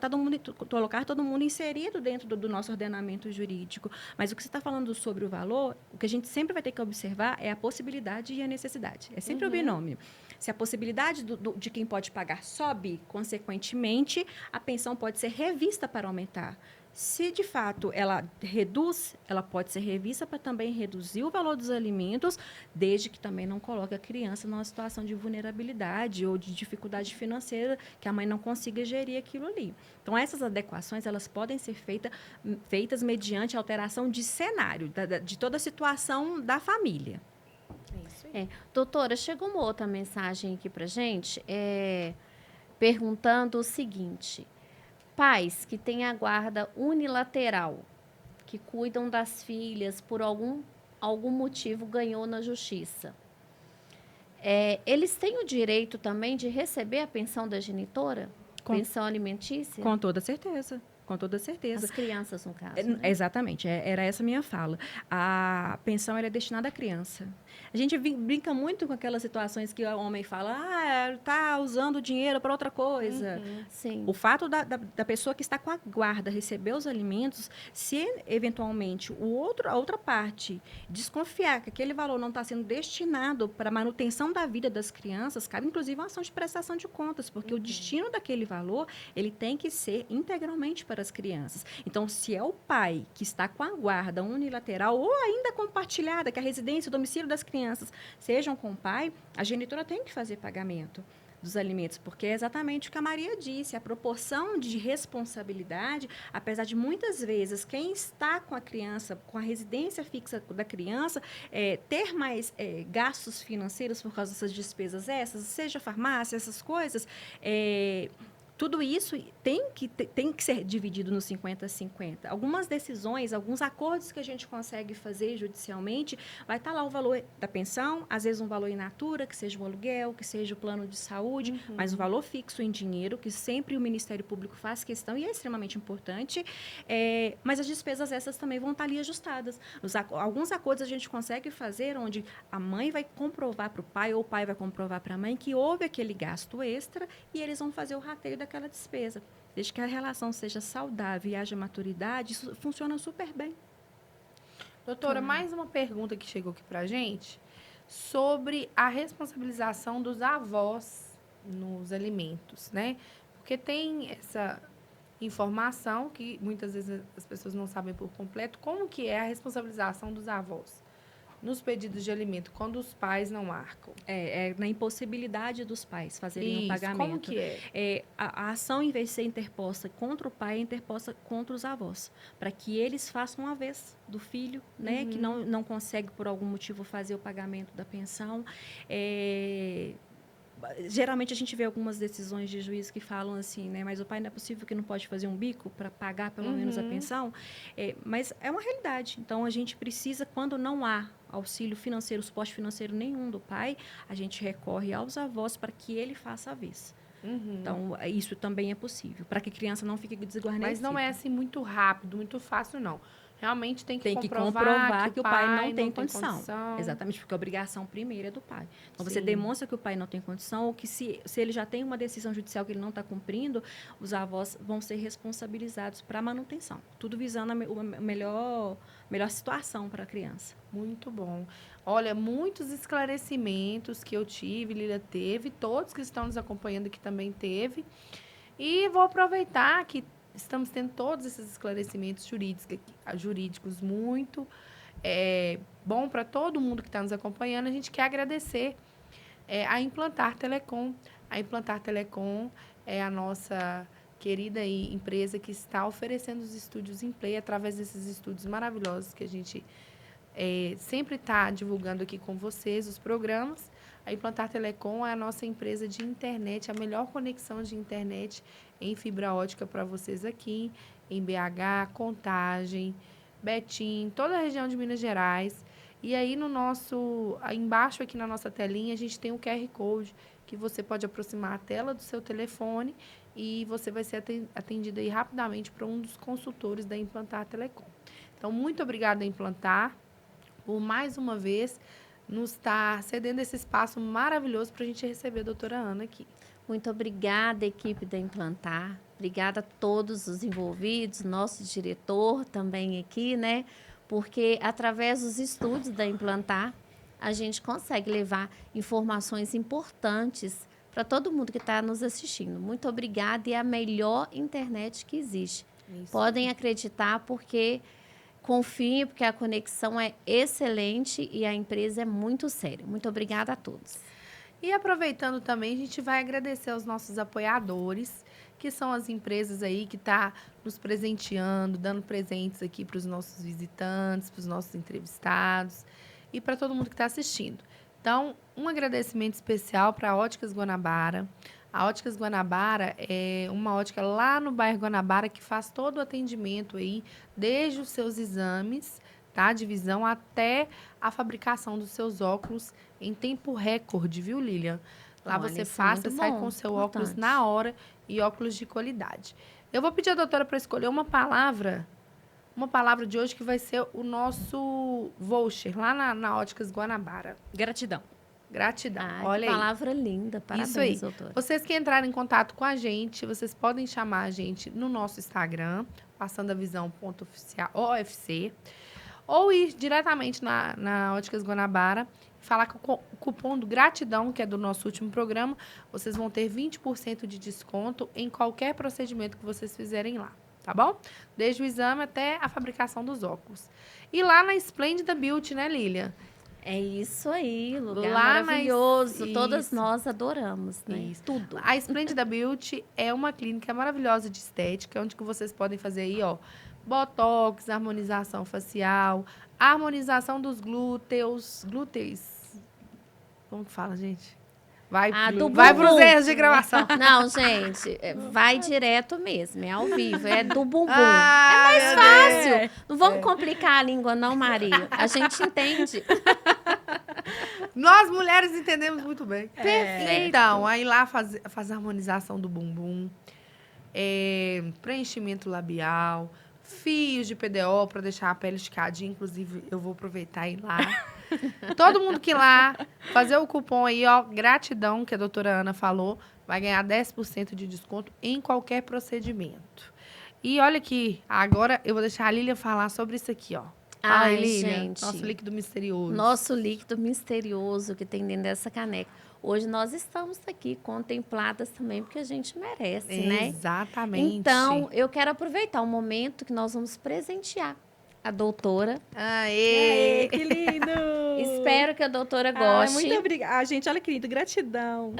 todo mundo inserido dentro do nosso ordenamento jurídico. Mas o que você está falando sobre o valor, o que a gente sempre vai ter que observar é a possibilidade e a necessidade. É sempre o binômio. Se a possibilidade de quem pode pagar sobe, consequentemente, a pensão pode ser revista para aumentar. Se, de fato, ela reduz, ela pode ser revista para também reduzir o valor dos alimentos, desde que também não coloque a criança numa situação de vulnerabilidade ou de dificuldade financeira, que a mãe não consiga gerir aquilo ali. Então, essas adequações, elas podem ser feitas mediante alteração de cenário, de toda a situação da família. Doutora, chegou uma outra mensagem aqui para gente, perguntando o seguinte: pais que têm a guarda unilateral, que cuidam das filhas por algum motivo ganhou na justiça, eles têm o direito também de receber a pensão da genitora? Pensão alimentícia? Com toda certeza. Com toda certeza. As crianças, no caso. Né? Exatamente, era essa a minha fala. A pensão ela é destinada à criança. A gente brinca muito com aquelas situações que o homem fala, está usando o dinheiro para outra coisa. Sim. O fato da pessoa que está com a guarda receber os alimentos, se eventualmente a outra parte desconfiar que aquele valor não está sendo destinado para a manutenção da vida das crianças, cabe inclusive uma ação de prestação de contas, porque o destino daquele valor ele tem que ser integralmente para para as crianças. Então, se é o pai que está com a guarda unilateral ou ainda compartilhada, que a residência, o domicílio das crianças sejam com o pai, a genitora tem que fazer pagamento dos alimentos, porque é exatamente o que a Maria disse, a proporção de responsabilidade, apesar de muitas vezes quem está com a criança, com a residência fixa da criança, ter mais gastos financeiros por causa dessas despesas essas, seja farmácia, essas coisas, tudo isso tem que ser dividido no 50-50. Algumas decisões, alguns acordos que a gente consegue fazer judicialmente, vai estar lá o valor da pensão, às vezes um valor in natura, que seja o aluguel, que seja o plano de saúde, mas o valor fixo em dinheiro, que sempre o Ministério Público faz questão e é extremamente importante. Mas as despesas essas também vão estar ali ajustadas. Alguns acordos a gente consegue fazer onde a mãe vai comprovar para o pai ou o pai vai comprovar para a mãe que houve aquele gasto extra e eles vão fazer o rateio daquela despesa. Desde que a relação seja saudável e haja maturidade, isso funciona super bem. Doutora, mais uma pergunta que chegou aqui pra gente sobre a responsabilização dos avós nos alimentos, né? Porque tem essa informação que muitas vezes as pessoas não sabem por completo como que é a responsabilização dos avós nos pedidos de alimento, quando os pais não arcam. Na impossibilidade dos pais fazerem o pagamento. Como que é? A ação, em vez de ser interposta contra o pai, é interposta contra os avós, para que eles façam uma vez do filho, né, que não consegue, por algum motivo, fazer o pagamento da pensão. Geralmente a gente vê algumas decisões de juiz que falam assim, né? Mas o pai não é possível que não pode fazer um bico para pagar pelo menos a pensão. Mas é uma realidade. Então a gente precisa, quando não há auxílio financeiro, suporte financeiro nenhum do pai, a gente recorre aos avós para que ele faça a vez. Então isso também é possível, para que a criança não fique desguarnecida. Mas não é assim muito rápido, muito fácil, não. Realmente tem que comprovar que o pai não tem condição. Exatamente, porque a obrigação primeira é do pai. Então, você Sim. demonstra que o pai não tem condição, ou que se ele já tem uma decisão judicial que ele não está cumprindo, os avós vão ser responsabilizados para a manutenção. Tudo visando a melhor situação para a criança. Muito bom. Olha, muitos esclarecimentos que eu tive, Lília teve, todos que estão nos acompanhando aqui também teve. E vou aproveitar que estamos tendo todos esses esclarecimentos jurídicos muito bom para todo mundo que está nos acompanhando. A gente quer agradecer a Implantar Telecom. A Implantar Telecom é a nossa querida empresa que está oferecendo os estúdios em Play através desses estúdios maravilhosos que a gente sempre está divulgando aqui com vocês, os programas. A Implantar Telecom é a nossa empresa de internet, a melhor conexão de internet em fibra ótica para vocês aqui, em BH, Contagem, Betim, toda a região de Minas Gerais. E aí, embaixo aqui na nossa telinha, a gente tem um QR Code que você pode aproximar a tela do seu telefone e você vai ser atendido aí rapidamente por um dos consultores da Implantar Telecom. Então, muito obrigada, Implantar, por mais uma vez nos estar cedendo esse espaço maravilhoso para a gente receber a doutora Ana aqui. Muito obrigada, equipe da Implantar. Obrigada a todos os envolvidos, nosso diretor também aqui, né? Porque através dos estúdios da Implantar, a gente consegue levar informações importantes para todo mundo que está nos assistindo. Muito obrigada, e é a melhor internet que existe. Isso. Podem acreditar, porque confiem, porque a conexão é excelente e a empresa é muito séria. Muito obrigada a todos. E aproveitando também, a gente vai agradecer aos nossos apoiadores, que são as empresas aí que estão nos presenteando, dando presentes aqui para os nossos visitantes, para os nossos entrevistados e para todo mundo que está assistindo. Então, um agradecimento especial para a Óticas Guanabara. A Óticas Guanabara é uma ótica lá no bairro Guanabara que faz todo o atendimento aí, desde os seus exames, tá, de visão, até a fabricação dos seus óculos em tempo recorde, viu, Lilian? Lá Olha, você isso é faz, muito você sai bom, com o seu importante. óculos na hora, e óculos de qualidade. Eu vou pedir à doutora para escolher uma palavra de hoje que vai ser o nosso voucher lá na Óticas Guanabara. Gratidão. Gratidão. Ah, Olha que aí. palavra linda. Parabéns, Isso aí. doutora. Vocês que entrarem em contato com a gente, vocês podem chamar a gente no nosso Instagram, passandoavisão.ofc, ou ir diretamente na Óticas Guanabara, falar com o cupom do Gratidão, que é do nosso último programa, vocês vão ter 20% de desconto em qualquer procedimento que vocês fizerem lá, tá bom? Desde o exame até a fabricação dos óculos. E lá na Esplêndida Beauty, né, Lilian? É isso aí, lugar Lá maravilhoso. nas- Todas isso. nós adoramos, né? Isso. Tudo. A Esplêndida Beauty é uma clínica maravilhosa de estética, onde que vocês podem fazer aí, ó, botox, harmonização facial, harmonização dos glúteos. Como que fala, gente? Vai Do vai bumbum. pros erros de gravação. Não, gente, vai direto mesmo, é ao vivo, é do bumbum. Ah, é mais meu fácil. Não vamos complicar a língua, não, Maria. A gente entende. Nós mulheres entendemos muito bem. Perfeito. Então, aí lá faz a harmonização do bumbum, preenchimento labial, fios de PDO para deixar a pele esticadinha. Inclusive, eu vou aproveitar e ir lá. Todo mundo que ir lá fazer o cupom aí, ó, gratidão, que a doutora Ana falou, vai ganhar 10% de desconto em qualquer procedimento. E olha aqui, agora eu vou deixar a Lília falar sobre isso aqui, ó. Ai, Lília, gente. nosso líquido misterioso. Nosso líquido misterioso que tem dentro dessa caneca. Hoje nós estamos aqui contempladas também, porque a gente merece, né? Exatamente. Então, eu quero aproveitar o momento que nós vamos presentear a doutora. Aê! Aê, que lindo! Espero que a doutora Ah, goste. muito obrigada. Gente, olha, querido, gratidão.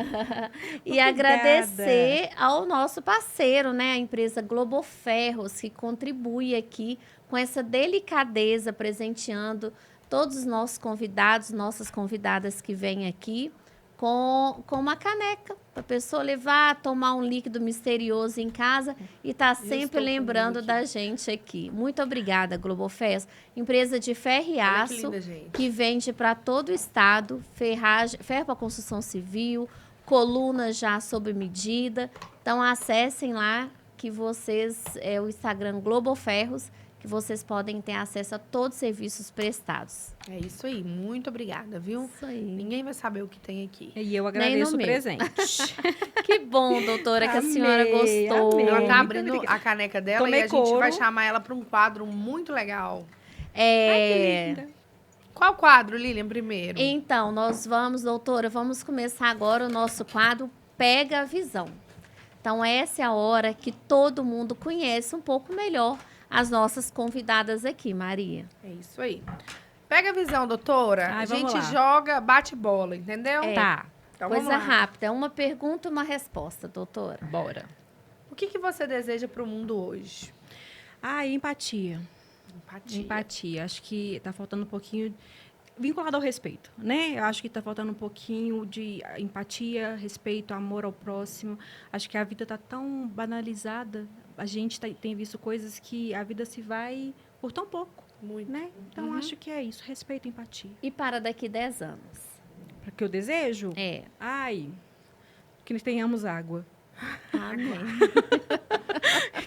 E Obrigada. agradecer ao nosso parceiro, né? A empresa Globo Ferros, que contribui aqui com essa delicadeza, presenteando todos os nossos convidados, nossas convidadas que vêm aqui, com uma caneca, para a pessoa levar, tomar um líquido misterioso em casa e estar sempre estou lembrando comendo da gente aqui. Muito obrigada, Globo Ferros. Empresa de ferro e Olha que aço, linda, gente. que vende para todo o estado, ferro para construção civil, colunas já sob medida. Então, acessem lá que vocês, o Instagram Globo Ferros, que vocês podem ter acesso a todos os serviços prestados. É isso aí. Muito obrigada, viu? Isso aí. Ninguém vai saber o que tem aqui. E eu Nem agradeço no o meu. presente. Que bom, doutora, que a senhora Amei, gostou. amei. Ela tá muito abrindo obrigada. a caneca dela Tomei e a gente couro. vai chamar ela para um quadro muito legal. É, Linda. Qual quadro, Lilian, primeiro? então, nós vamos, doutora, vamos começar agora o nosso quadro Pega a Visão. Então, essa é a hora que todo mundo conhece um pouco melhor as nossas convidadas aqui, Maria. É isso aí. Pega a visão, doutora. Ai, A vamos gente lá. joga, bate bola, entendeu? Tá, Então, Coisa vamos lá. rápida, uma pergunta, uma resposta, doutora. bora. O que você deseja para o mundo hoje? Empatia. Empatia. Empatia. Acho que está faltando um pouquinho vinculado ao respeito, né? Eu acho que está faltando um pouquinho de empatia, respeito, amor ao próximo. Acho que a vida está tão banalizada. A gente tem visto coisas que a vida se vai por tão pouco, Muito. né? Então, acho que é isso. Respeito e empatia. E para daqui 10 anos? Para que eu desejo? É. Que nós tenhamos água. Amém.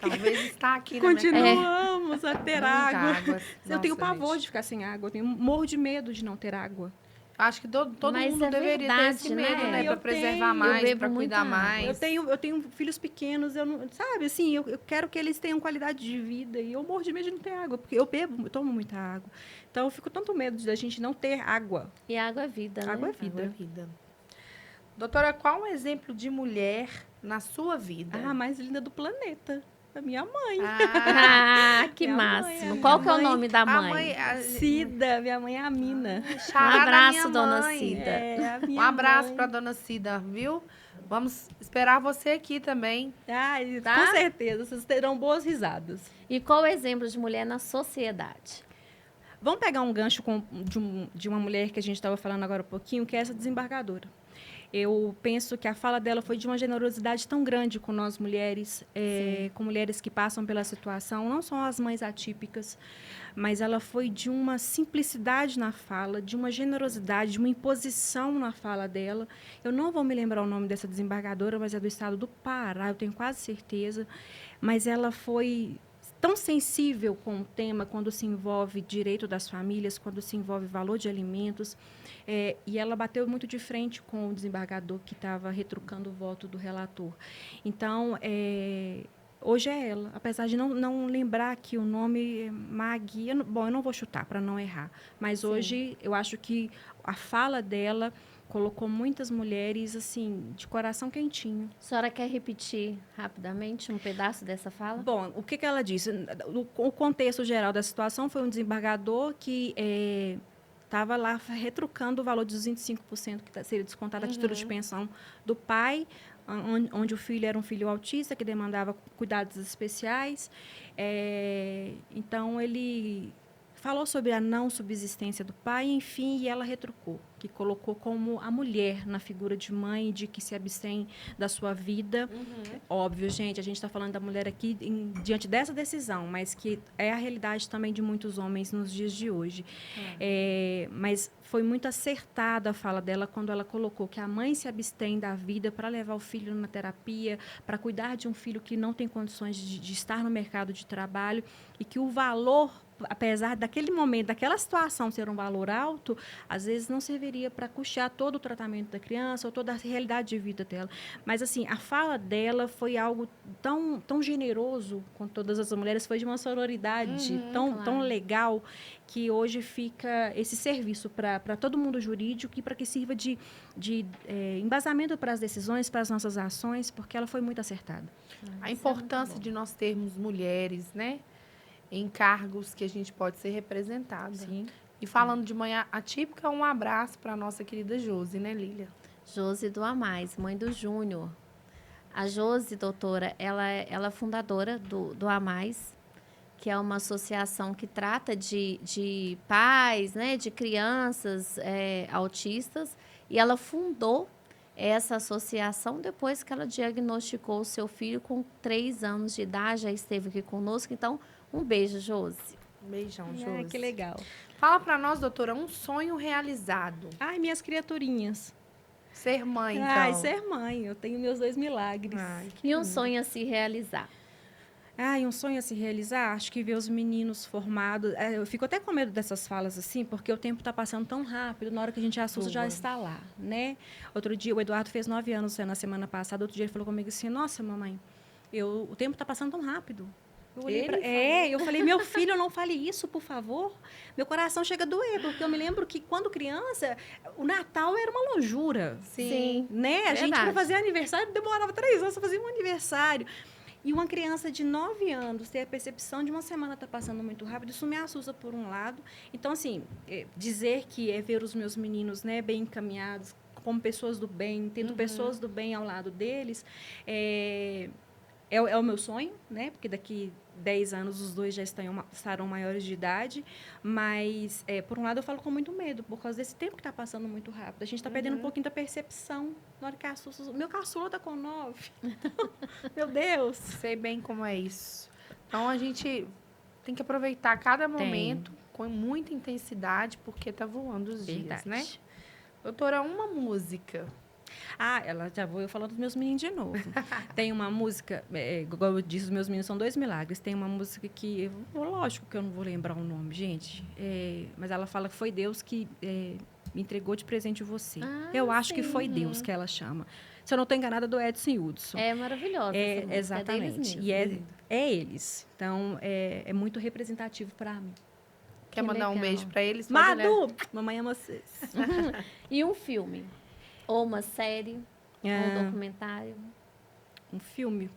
Talvez está aqui na minha Continuamos a ter Muita água. água. Eu tenho Nossa, pavor gente. de ficar sem água. Eu morro de medo de não ter água. Acho que todo Mas mundo é deveria ter verdade, esse né? medo, né? Eu Para preservar tenho. mais, Eu bebo para cuidar muita água. mais. Eu tenho filhos pequenos, eu não, sabe, assim, eu quero que eles tenham qualidade de vida e eu morro de medo de não ter água, porque eu tomo muita água. Então eu fico tanto medo da gente não ter água. E água é vida, né? Água é Água é vida. vida. Doutora, qual o exemplo de mulher na sua vida? A mais linda do planeta. A minha mãe. Ah, Ah, que Minha mãe, máximo. a Qual minha que é o mãe. nome da a mãe? mãe. Cida, minha mãe é a Mina. Xará da abraço, minha dona mãe. Cida. É, a Um minha abraço mãe. para dona Cida, viu? Vamos esperar você aqui também. Ai, Tá? com certeza, vocês terão boas risadas. E qual o exemplo de mulher na sociedade? Vamos pegar um gancho de uma mulher que a gente estava falando agora um pouquinho, que é essa desembargadora. Eu penso que a fala dela foi de uma generosidade tão grande com nós mulheres, com mulheres que passam pela situação, não só as mães atípicas, mas ela foi de uma simplicidade na fala, de uma generosidade, de uma imposição na fala dela. Eu não vou me lembrar o nome dessa desembargadora, mas é do estado do Pará, eu tenho quase certeza. Mas ela foi tão sensível com o tema quando se envolve direito das famílias, quando se envolve valor de alimentos. E ela bateu muito de frente com o desembargador que estava retrucando o voto do relator. Então, hoje é ela, apesar de não lembrar que o nome é Magui. Eu não vou chutar para não errar, mas hoje eu acho que a fala dela colocou muitas mulheres, assim, de coração quentinho. A senhora quer repetir rapidamente um pedaço dessa fala? Bom, o que que ela disse? O contexto geral da situação foi um desembargador que estava lá retrucando o valor dos 25% que seria descontado a título de pensão do pai, onde o filho era um filho autista que demandava cuidados especiais. Então, ele falou sobre a não subsistência do pai, enfim, e ela retrucou, que colocou como a mulher na figura de mãe, de que se abstém da sua vida. Óbvio, gente, a gente está falando da mulher aqui diante dessa decisão, mas que é a realidade também de muitos homens nos dias de hoje. Mas foi muito acertada a fala dela quando ela colocou que a mãe se abstém da vida para levar o filho na terapia, para cuidar de um filho que não tem condições de estar no mercado de trabalho, e que o valor, apesar daquele momento, daquela situação ser um valor alto, às vezes não serviria para custear todo o tratamento da criança ou toda a realidade de vida dela. Mas, assim, a fala dela foi algo tão generoso com todas as mulheres, foi de uma sororidade tão legal, que hoje fica esse serviço para todo mundo jurídico e para que sirva de embasamento para as decisões, para as nossas ações, porque ela foi muito acertada. A importância de nós termos mulheres, né? Em cargos que a gente pode ser representada. Sim. E falando de manhã atípica, um abraço para a nossa querida Josi, né, Lília? Josi do Amais, mãe do Júnior. A Josi, doutora, ela é fundadora do Amais, que é uma associação que trata de pais, né, de crianças autistas, e ela fundou essa associação depois que ela diagnosticou o seu filho com 3 anos de idade, já esteve aqui conosco. Então, um beijo, Josi. Um beijão, Josi. Que legal. Fala para nós, doutora, um sonho realizado. Ai, minhas criaturinhas. Ser mãe, então. Ai, ser mãe. Eu tenho meus 2 milagres. Ai, E um sonho a se realizar. Ai, um sonho a se realizar? Acho que ver os meninos formados. Eu fico até com medo dessas falas assim, porque o tempo está passando tão rápido, na hora que a gente assusta, já está lá, né? Outro dia, o Eduardo fez 9 anos na semana passada, outro dia ele falou comigo assim, nossa, mamãe, o tempo está passando tão rápido. Eu olhei eu falei, meu filho, não fale isso, por favor. Meu coração chega a doer, porque eu me lembro que, quando criança, o Natal era uma lonjura. Sim. Né? A gente, para Verdade. fazer aniversário, demorava 3 anos para fazer um aniversário. E uma criança de 9 anos ter a percepção de uma semana estar passando muito rápido, isso me assusta por um lado. Então, assim, dizer que é ver os meus meninos, né, bem encaminhados, como pessoas do bem, tendo pessoas do bem ao lado deles, é o meu sonho, né? Porque daqui 10 anos os dois já estarão maiores de idade. Mas, por um lado, eu falo com muito medo, por causa desse tempo que está passando muito rápido. A gente está perdendo um pouquinho da percepção. Na hora que assusta, meu caçula está com 9. Meu Deus! Sei bem como é isso. Então, a gente tem que aproveitar cada momento com muita intensidade, porque tá voando os dias, né? Doutora, uma música. Já vou eu falando dos meus meninos de novo. Tem uma música, igual eu disse, os meus meninos são 2 milagres. Tem uma música que, lógico que eu não vou lembrar o nome, gente, mas ela fala que foi Deus que me entregou de presente você. Eu acho que foi Deus que ela chama. Se eu não estou enganada, do Edson Hudson. É maravilhosa essa música, exatamente. É deles mesmo. E é eles. Então, é muito representativo para mim. Quer mandar um legal. beijo para eles? Madu! Mamãe ama vocês. E um filme? Ou uma série? Ou um documentário? Um filme.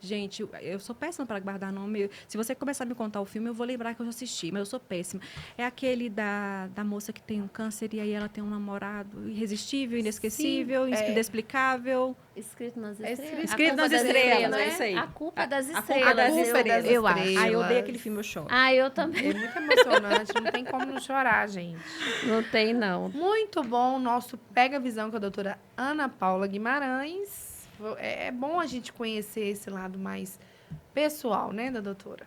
Gente, eu sou péssima para guardar nome. Se você começar a me contar o filme, eu vou lembrar que eu já assisti, mas eu sou péssima. É aquele da moça que tem um câncer e aí ela tem um namorado irresistível, inesquecível, inexplicável. Escrito nas estrelas? Escrito nas estrelas, é isso aí. A culpa das A estrelas. culpa das estrelas. Eu acho. Ai, eu odeio aquele filme, eu choro. Eu também. É muito emocionante, não tem como não chorar, gente. Não tem, não. Muito bom o nosso Pega a Visão com a doutora Ana Paula Guimarães. É bom a gente conhecer esse lado mais pessoal, né, da doutora?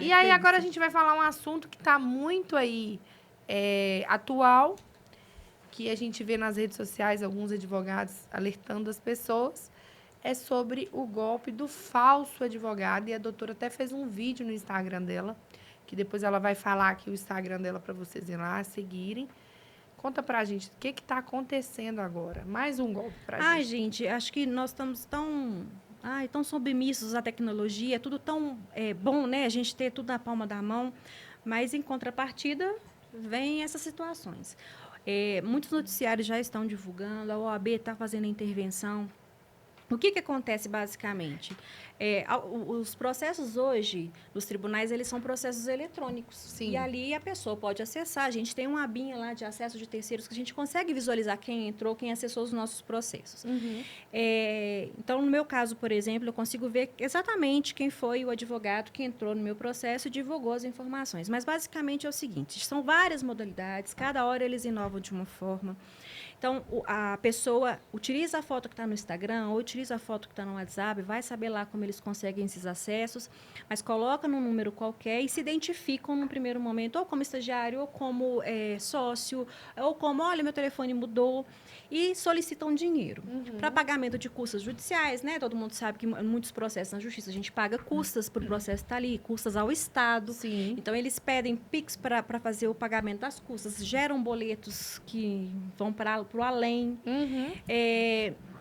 E aí, agora a gente vai falar um assunto que está muito aí atual, que a gente vê nas redes sociais alguns advogados alertando as pessoas, é sobre o golpe do falso advogado. E a doutora até fez um vídeo no Instagram dela, que depois ela vai falar aqui o Instagram dela para vocês irem lá seguirem. Conta pra gente, o que está acontecendo agora? Mais um golpe pra gente. Ai, gente, acho que nós estamos tão submissos à tecnologia, é tudo tão bom, né? A gente ter tudo na palma da mão, mas, em contrapartida, vem essas situações. Muitos noticiários já estão divulgando, a OAB está fazendo a intervenção. O que acontece basicamente? Os processos hoje, nos tribunais, eles são processos eletrônicos. Sim. E ali a pessoa pode acessar. A gente tem uma abinha lá de acesso de terceiros que a gente consegue visualizar quem entrou, quem acessou os nossos processos. Então, no meu caso, por exemplo, eu consigo ver exatamente quem foi o advogado que entrou no meu processo e divulgou as informações. Mas, basicamente, é o seguinte, são várias modalidades, cada hora eles inovam de uma forma. Então, a pessoa utiliza a foto que está no Instagram ou utiliza a foto que está no WhatsApp, vai saber lá como eles conseguem esses acessos, mas coloca num número qualquer e se identificam no primeiro momento, ou como estagiário, ou como sócio, ou como, olha, meu telefone mudou, e solicitam dinheiro para pagamento de custas judiciais, né? Todo mundo sabe que em muitos processos na justiça a gente paga custas para o processo estar ali, custas ao Estado. Sim. Então, eles pedem PIX para fazer o pagamento das custas, geram boletos que vão para o além.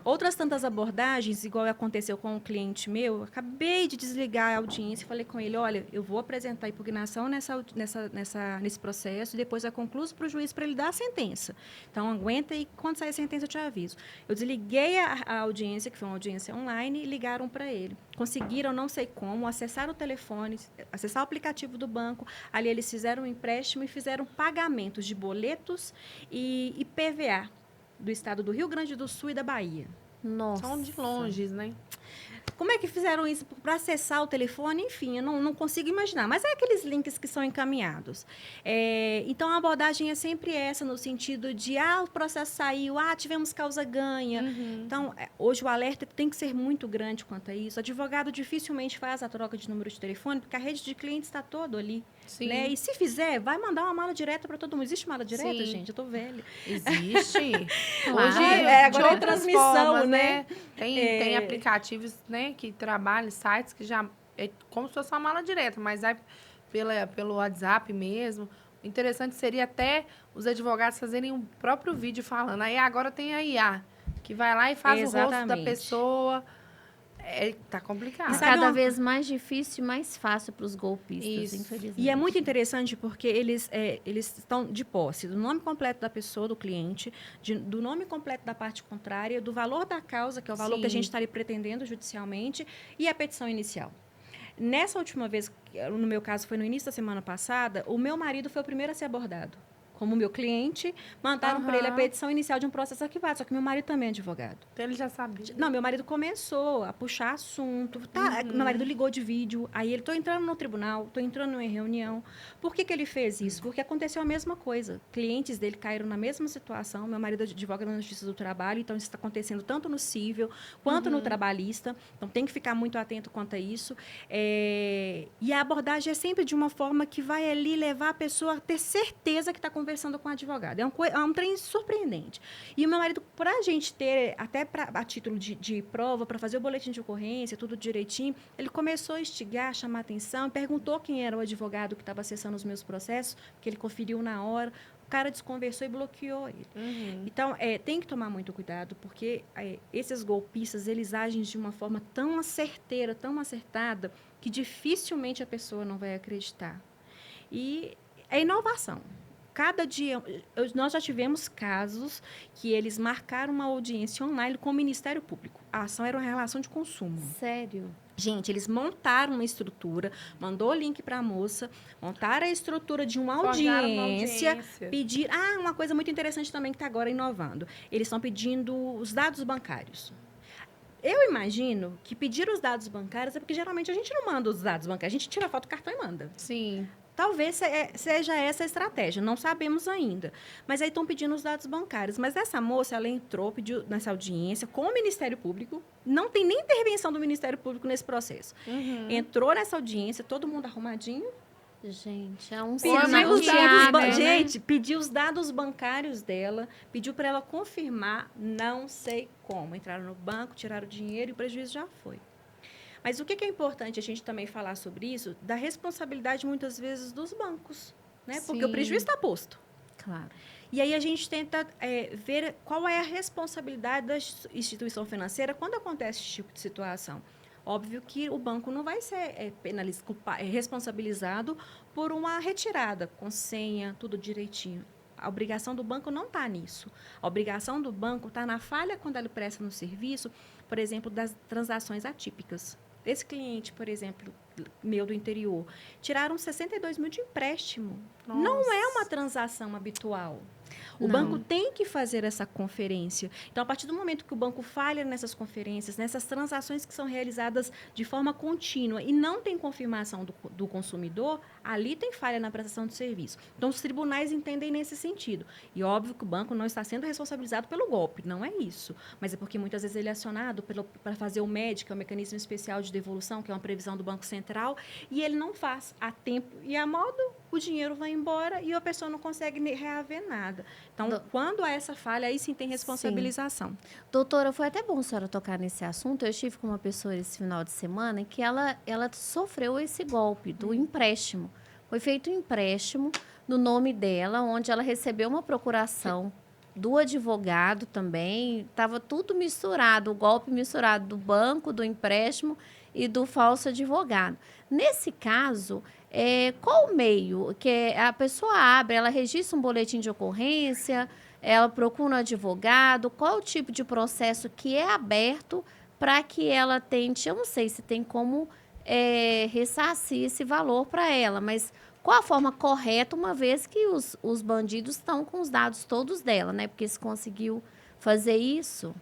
Outras tantas abordagens, igual aconteceu com um cliente meu, eu acabei de desligar a audiência e falei com ele, olha, eu vou apresentar a impugnação nesse processo e depois eu concluo para o juiz para ele dar a sentença. Então, aguenta e quando sair a sentença eu te aviso. Eu desliguei a audiência, que foi uma audiência online, e ligaram para ele. Conseguiram, não sei como, acessar o telefone, acessar o aplicativo do banco. Ali eles fizeram um empréstimo e fizeram pagamentos de boletos e IPVA do estado do Rio Grande do Sul e da Bahia. Nossa. São de longe, né? Como é que fizeram isso para acessar o telefone? Enfim, eu não consigo imaginar. Mas é aqueles links que são encaminhados. Então, a abordagem é sempre essa, no sentido de, o processo saiu, tivemos causa-ganha. Então, hoje o alerta tem que ser muito grande quanto a isso. O advogado dificilmente faz a troca de número de telefone, porque a rede de clientes está todo ali. Sim. Né? E se fizer, vai mandar uma mala direta para todo mundo. Existe mala direta, Sim. gente? Eu tô velha. Existe. Claro. Hoje, Agora de é outras transmissão, formas, né? Tem aplicativos, né, que trabalham, sites que já... É como se fosse uma mala direta, mas é pelo WhatsApp mesmo. O interessante seria até os advogados fazerem o próprio vídeo falando. Aí agora tem a IA, que vai lá e faz o rosto da pessoa. Tá complicado. E cada vez mais difícil e mais fácil para os golpistas, infelizmente. E é muito interessante porque eles estão de posse do nome completo da pessoa, do cliente, do nome completo da parte contrária, do valor da causa, que é o valor que a gente está ali pretendendo judicialmente, e a petição inicial. Nessa última vez, no meu caso foi no início da semana passada, o meu marido foi o primeiro a ser abordado. Como meu cliente, mandaram para ele a petição inicial de um processo arquivado, só que meu marido também é advogado. Então ele já sabia. Não, meu marido começou a puxar assunto. Meu marido ligou de vídeo, aí ele, tô entrando no tribunal, tô entrando em reunião. Por que ele fez isso? Porque aconteceu a mesma coisa. Clientes dele caíram na mesma situação, meu marido advoga na Justiça do Trabalho, então isso está acontecendo tanto no cível quanto no trabalhista, então tem que ficar muito atento quanto a isso. E a abordagem é sempre de uma forma que vai ali levar a pessoa a ter certeza que está conversando com o advogado. É um trem surpreendente. E o meu marido, para a gente ter, até a título de prova, para fazer o boletim de ocorrência, tudo direitinho, ele começou a instigar, a chamar a atenção, perguntou quem era o advogado que estava acessando os meus processos, que ele conferiu na hora. O cara desconversou e bloqueou ele. Então, tem que tomar muito cuidado, porque esses golpistas, eles agem de uma forma tão certeira, tão acertada, que dificilmente a pessoa não vai acreditar. E é inovação. Cada dia, nós já tivemos casos que eles marcaram uma audiência online com o Ministério Público. A ação era uma relação de consumo. Sério? Gente, eles montaram uma estrutura, mandou o link para a moça, montaram a estrutura de uma audiência, pedir... uma coisa muito interessante também que está agora inovando. Eles estão pedindo os dados bancários. Eu imagino que pedir os dados bancários é porque geralmente a gente não manda os dados bancários, a gente tira a foto do cartão e manda. Sim. Talvez seja essa a estratégia, não sabemos ainda. Mas aí estão pedindo os dados bancários. Mas essa moça, ela entrou, pediu nessa audiência com o Ministério Público. Não tem nem intervenção do Ministério Público nesse processo. Entrou nessa audiência, todo mundo arrumadinho. Gente, é um Gente, pediu os dados bancários dela, pediu para ela confirmar, não sei como. Entraram no banco, tiraram o dinheiro e o prejuízo já foi. Mas o que é importante a gente também falar sobre isso? Da responsabilidade, muitas vezes, dos bancos, né? Porque o prejuízo está posto. Claro. E aí a gente tenta ver qual é a responsabilidade da instituição financeira quando acontece esse tipo de situação. Óbvio que o banco não vai ser responsabilizado por uma retirada com senha, tudo direitinho. A obrigação do banco não está nisso. A obrigação do banco está na falha quando ele presta no serviço, por exemplo, das transações atípicas. Esse cliente, por exemplo, meu do interior, tiraram 62 mil de empréstimo. Nossa. Não é uma transação habitual. O Não. banco tem que fazer essa conferência. Então, a partir do momento que o banco falha nessas conferências, nessas transações que são realizadas de forma contínua e não tem confirmação do consumidor, ali tem falha na prestação de serviço. Então, os tribunais entendem nesse sentido. E óbvio que o banco não está sendo responsabilizado pelo golpe, não é isso. Mas é porque muitas vezes ele é acionado para fazer o MED, que é o Mecanismo Especial de Devolução, que é uma previsão do Banco Central, e ele não faz a tempo e a modo, o dinheiro vai embora e a pessoa não consegue reaver nada. Então, quando há essa falha, aí sim tem responsabilização. Doutora, foi até bom a senhora tocar nesse assunto. Eu estive com uma pessoa esse final de semana em que ela sofreu esse golpe do empréstimo. Foi feito um empréstimo no nome dela, onde ela recebeu uma procuração do advogado também. Estava tudo misturado, o golpe misturado do banco, do empréstimo e do falso advogado. Nesse caso, qual o meio que a pessoa abre? Ela registra um boletim de ocorrência, ela procura um advogado? Qual o tipo de processo que é aberto para que ela tente? Eu não sei se tem como ressarcir esse valor para ela, mas qual a forma correta, uma vez que os bandidos estão com os dados todos dela, né? Porque se conseguiu fazer isso.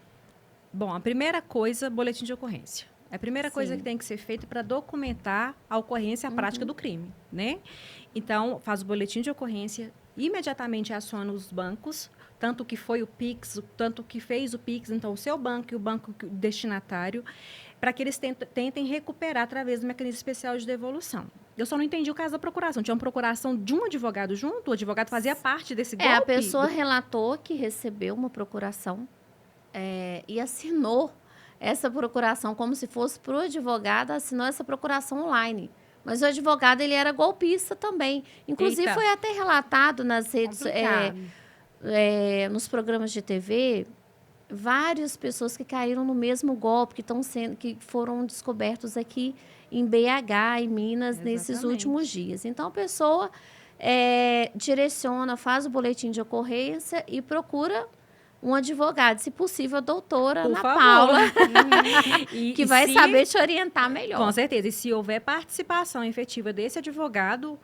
Bom, a primeira coisa, boletim de ocorrência. É a primeira coisa Sim. que tem que ser feita para documentar a ocorrência, a prática do crime, né? Então, faz o boletim de ocorrência, imediatamente aciona os bancos, tanto que foi o Pix, tanto que fez o Pix, então o seu banco e o banco destinatário, para que eles tentem recuperar através do mecanismo especial de devolução. Eu só não entendi o caso da procuração. Tinha uma procuração de um advogado junto? O advogado fazia parte desse golpe? A pessoa relatou que recebeu uma procuração e assinou essa procuração como se fosse para o advogado, assinou essa procuração online. Mas o advogado, ele era golpista também. Inclusive, Eita. foi até relatado nas redes, Complicado. nos programas de TV, várias pessoas que caíram no mesmo golpe, que foram descobertos aqui em BH, em Minas, nesses Exatamente. últimos dias. Então, a pessoa direciona, faz o boletim de ocorrência e procura um advogado, se possível, a doutora Por Ana favor. Paula, E- que e vai se- saber te orientar melhor. Com certeza. E se houver participação efetiva desse advogado,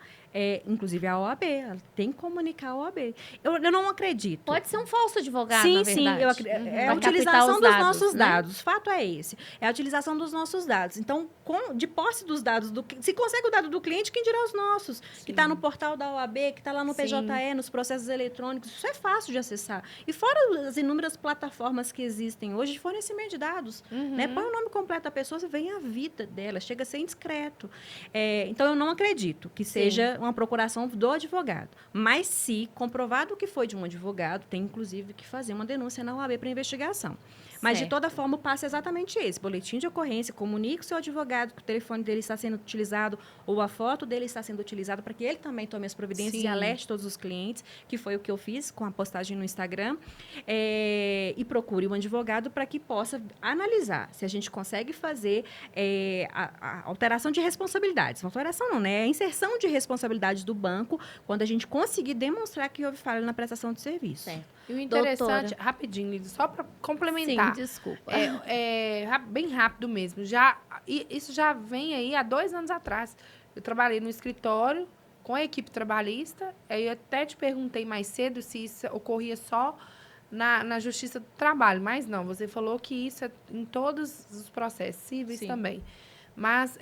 inclusive a OAB, ela tem que comunicar a OAB. Eu não acredito. Pode ser um falso advogado, Sim, na sim. verdade. É a Vai captar utilização os dos dados, nossos né? dados. O fato é esse. É a utilização dos nossos dados. Então, de posse dos dados, se consegue o dado do cliente, quem dirá os nossos? Que está no portal da OAB, que está lá no Sim. PJE, nos processos eletrônicos. Isso é fácil de acessar. E fora as inúmeras plataformas que existem hoje de fornecimento de dados. Né? Põe o nome completo da pessoa, você vem a vida dela. Chega a ser indiscreto. Então, eu não acredito que seja uma procuração do advogado. Mas, se comprovado que foi de um advogado, tem, inclusive, que fazer uma denúncia na OAB para investigação. Mas, de Certo. toda forma, o passo é exatamente esse. Boletim de ocorrência, comunique o seu advogado que o telefone dele está sendo utilizado ou a foto dele está sendo utilizada para que ele também tome as providências Sim. e alerte todos os clientes, que foi o que eu fiz com a postagem no Instagram. E procure um advogado para que possa analisar se a gente consegue fazer a alteração de responsabilidades. Alteração não, né? É a inserção de responsabilidades do banco quando a gente conseguir demonstrar que houve falha na prestação de serviço. Certo. E o interessante, Doutora. rapidinho, Lidia, só para Sim, complementar. desculpa. Bem rápido mesmo. Isso já vem aí há 2 anos atrás. Eu trabalhei no escritório com a equipe trabalhista. Aí eu até te perguntei mais cedo se isso ocorria só na Justiça do Trabalho. Mas não, você falou que isso é em todos os processos cíveis Sim. também. Mas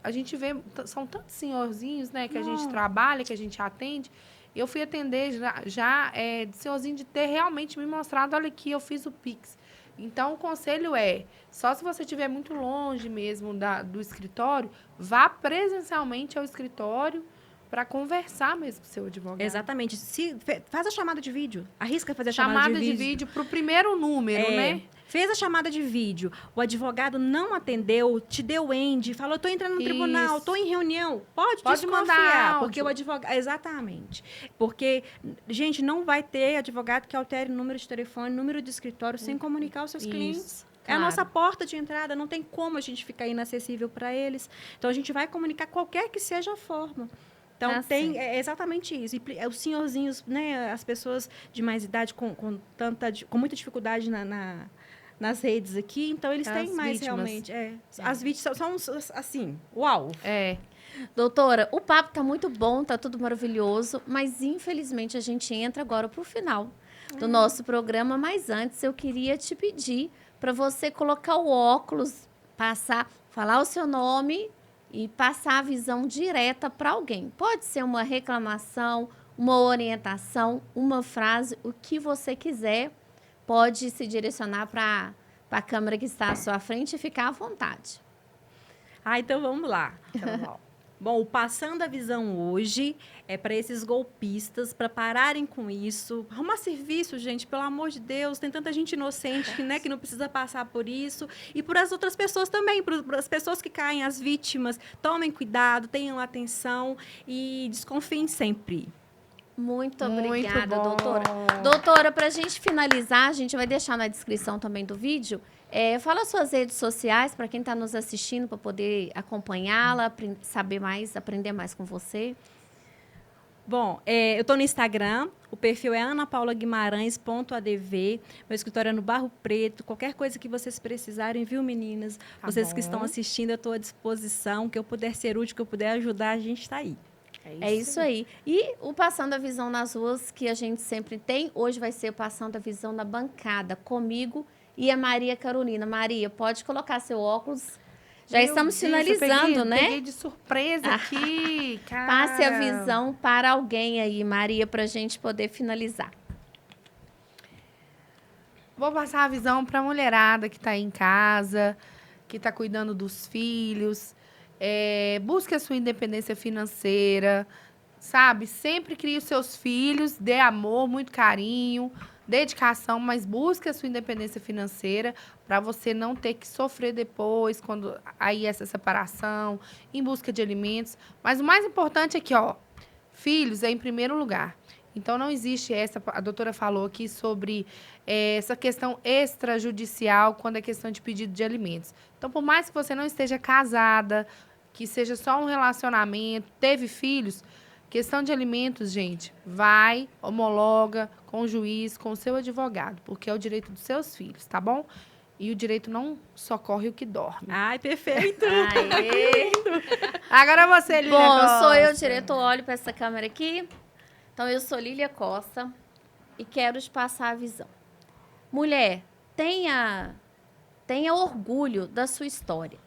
a gente vê, são tantos senhorzinhos, né, que a gente Não. trabalha, que a gente atende. Eu fui atender já de senhorzinho de ter realmente me mostrado, olha aqui, eu fiz o Pix. Então, o conselho só se você estiver muito longe mesmo do escritório, vá presencialmente ao escritório para conversar mesmo com o seu advogado. Exatamente. Faz a chamada de vídeo. Arrisca fazer a Chamada de vídeo para o primeiro número, né? Fez a chamada de vídeo, o advogado não atendeu, te deu end, falou, estou entrando no tribunal, estou em reunião. Pode mandar desconfiar, áudio. porque o advogado... Exatamente. Porque, gente, não vai ter advogado que altere número de telefone, número de escritório, sem comunicar aos seus clientes. É a claro. nossa porta de entrada, não tem como a gente ficar inacessível para eles. Então, a gente vai comunicar qualquer que seja a forma. Então, Tá tem certo. é exatamente isso. Os senhorzinhos, né, as pessoas de mais idade com muita dificuldade nas redes aqui, então eles têm As mais vítimas. realmente. As vítimas são assim, uau. É. Doutora, o papo tá muito bom, tá tudo maravilhoso, mas infelizmente a gente entra agora pro final do nosso programa, mas antes eu queria te pedir para você colocar o óculos, falar o seu nome e passar a visão direta para alguém. Pode ser uma reclamação, uma orientação, uma frase, o que você quiser, pode se direcionar para a câmera que está à sua frente e ficar à vontade. Então vamos lá. Bom, o Passando a Visão hoje é para esses golpistas, para pararem com isso. Arrumar serviço, gente, pelo amor de Deus. Tem tanta gente inocente que, né, que não precisa passar por isso. E por as outras pessoas também, por as pessoas que caem, as vítimas. Tomem cuidado, tenham atenção e desconfiem sempre. Muito Muito obrigada, bom. doutora. Doutora, para a gente finalizar, a gente vai deixar na descrição também do vídeo. Fala suas redes sociais para quem está nos assistindo, para poder acompanhá-la, saber mais, aprender mais com você. Bom, eu estou no Instagram, o perfil é anapaulaguimarães.adv, meu escritório é no Barro Preto, qualquer coisa que vocês precisarem, viu, meninas? Tá Vocês bom. que estão assistindo, eu estou à disposição, que eu puder ser útil, que eu puder ajudar, a gente está aí. É isso aí. E o Passando a Visão nas Ruas, que a gente sempre tem, hoje vai ser o Passando a Visão na bancada, comigo e a Maria Carolina. Maria, pode colocar seu óculos. Já Meu estamos Deus, eu finalizando, né? Peguei de surpresa aqui, cara. Passe a visão para alguém aí, Maria, para a gente poder finalizar. Vou passar a visão para a mulherada que está aí em casa, que está cuidando dos filhos. Busque a sua independência financeira, sabe? Sempre crie os seus filhos, dê amor, muito carinho, dedicação, mas busque a sua independência financeira para você não ter que sofrer depois, quando aí essa separação, em busca de alimentos. Mas o mais importante é que, filhos é em primeiro lugar. Então, não existe a doutora falou aqui sobre essa questão extrajudicial quando é questão de pedido de alimentos. Então, por mais que você não esteja casada, que seja só um relacionamento, teve filhos, questão de alimentos, gente, vai, homologa com o juiz, com o seu advogado, porque é o direito dos seus filhos, tá bom? E o direito não socorre o que dorme. Ai, perfeito! Aê. Agora você, Lília Bom, Costa. sou eu, diretor, olho para essa câmera aqui. Então, eu sou Lília Costa e quero te passar a visão. Mulher, tenha orgulho da sua história.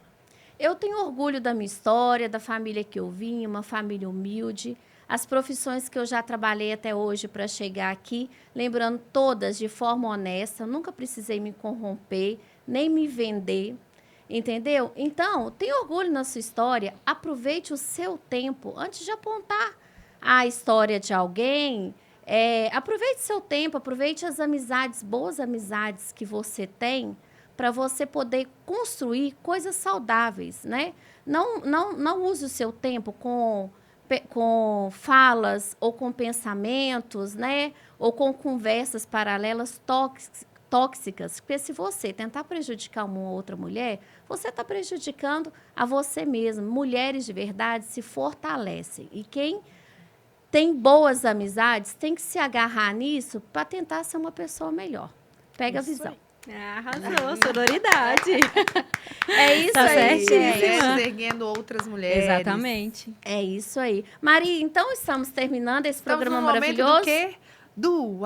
Eu tenho orgulho da minha história, da família que eu vim, uma família humilde, as profissões que eu já trabalhei até hoje para chegar aqui, lembrando todas de forma honesta, nunca precisei me corromper, nem me vender, entendeu? Então, tenha orgulho na sua história, aproveite o seu tempo antes de apontar a história de alguém. Aproveite seu tempo, aproveite as amizades, boas amizades que você tem, para você poder construir coisas saudáveis, né? Não use o seu tempo com falas ou com pensamentos, né? Ou com conversas paralelas tóxicas, porque se você tentar prejudicar uma outra mulher, você está prejudicando a você mesmo. Mulheres de verdade se fortalecem. E quem tem boas amizades tem que se agarrar nisso para tentar ser uma pessoa melhor. Pega a visão. Arrasou, sororidade. É isso Tá aí. certíssima. Mulheres erguendo outras mulheres. Exatamente. É isso aí. Maria, então estamos terminando esse Estamos programa no momento maravilhoso. do quê? Do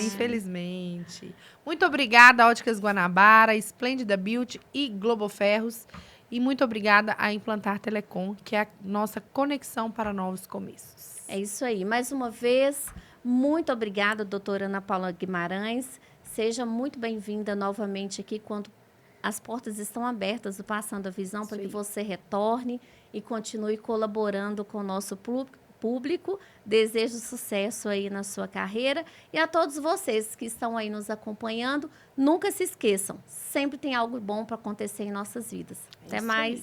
infelizmente. Muito obrigada, Óticas Guanabara, Esplêndida Beauty e Globo Ferros. E muito obrigada a Implantar Telecom, que é a nossa conexão para novos começos. É isso aí. Mais uma vez, muito obrigada, doutora Ana Paula Guimarães. Seja muito bem-vinda novamente aqui quando as portas estão abertas do Passando a Visão, para que você retorne e continue colaborando com o nosso público. Desejo sucesso aí na sua carreira. E a todos vocês que estão aí nos acompanhando, nunca se esqueçam, sempre tem algo bom para acontecer em nossas vidas. Até mais.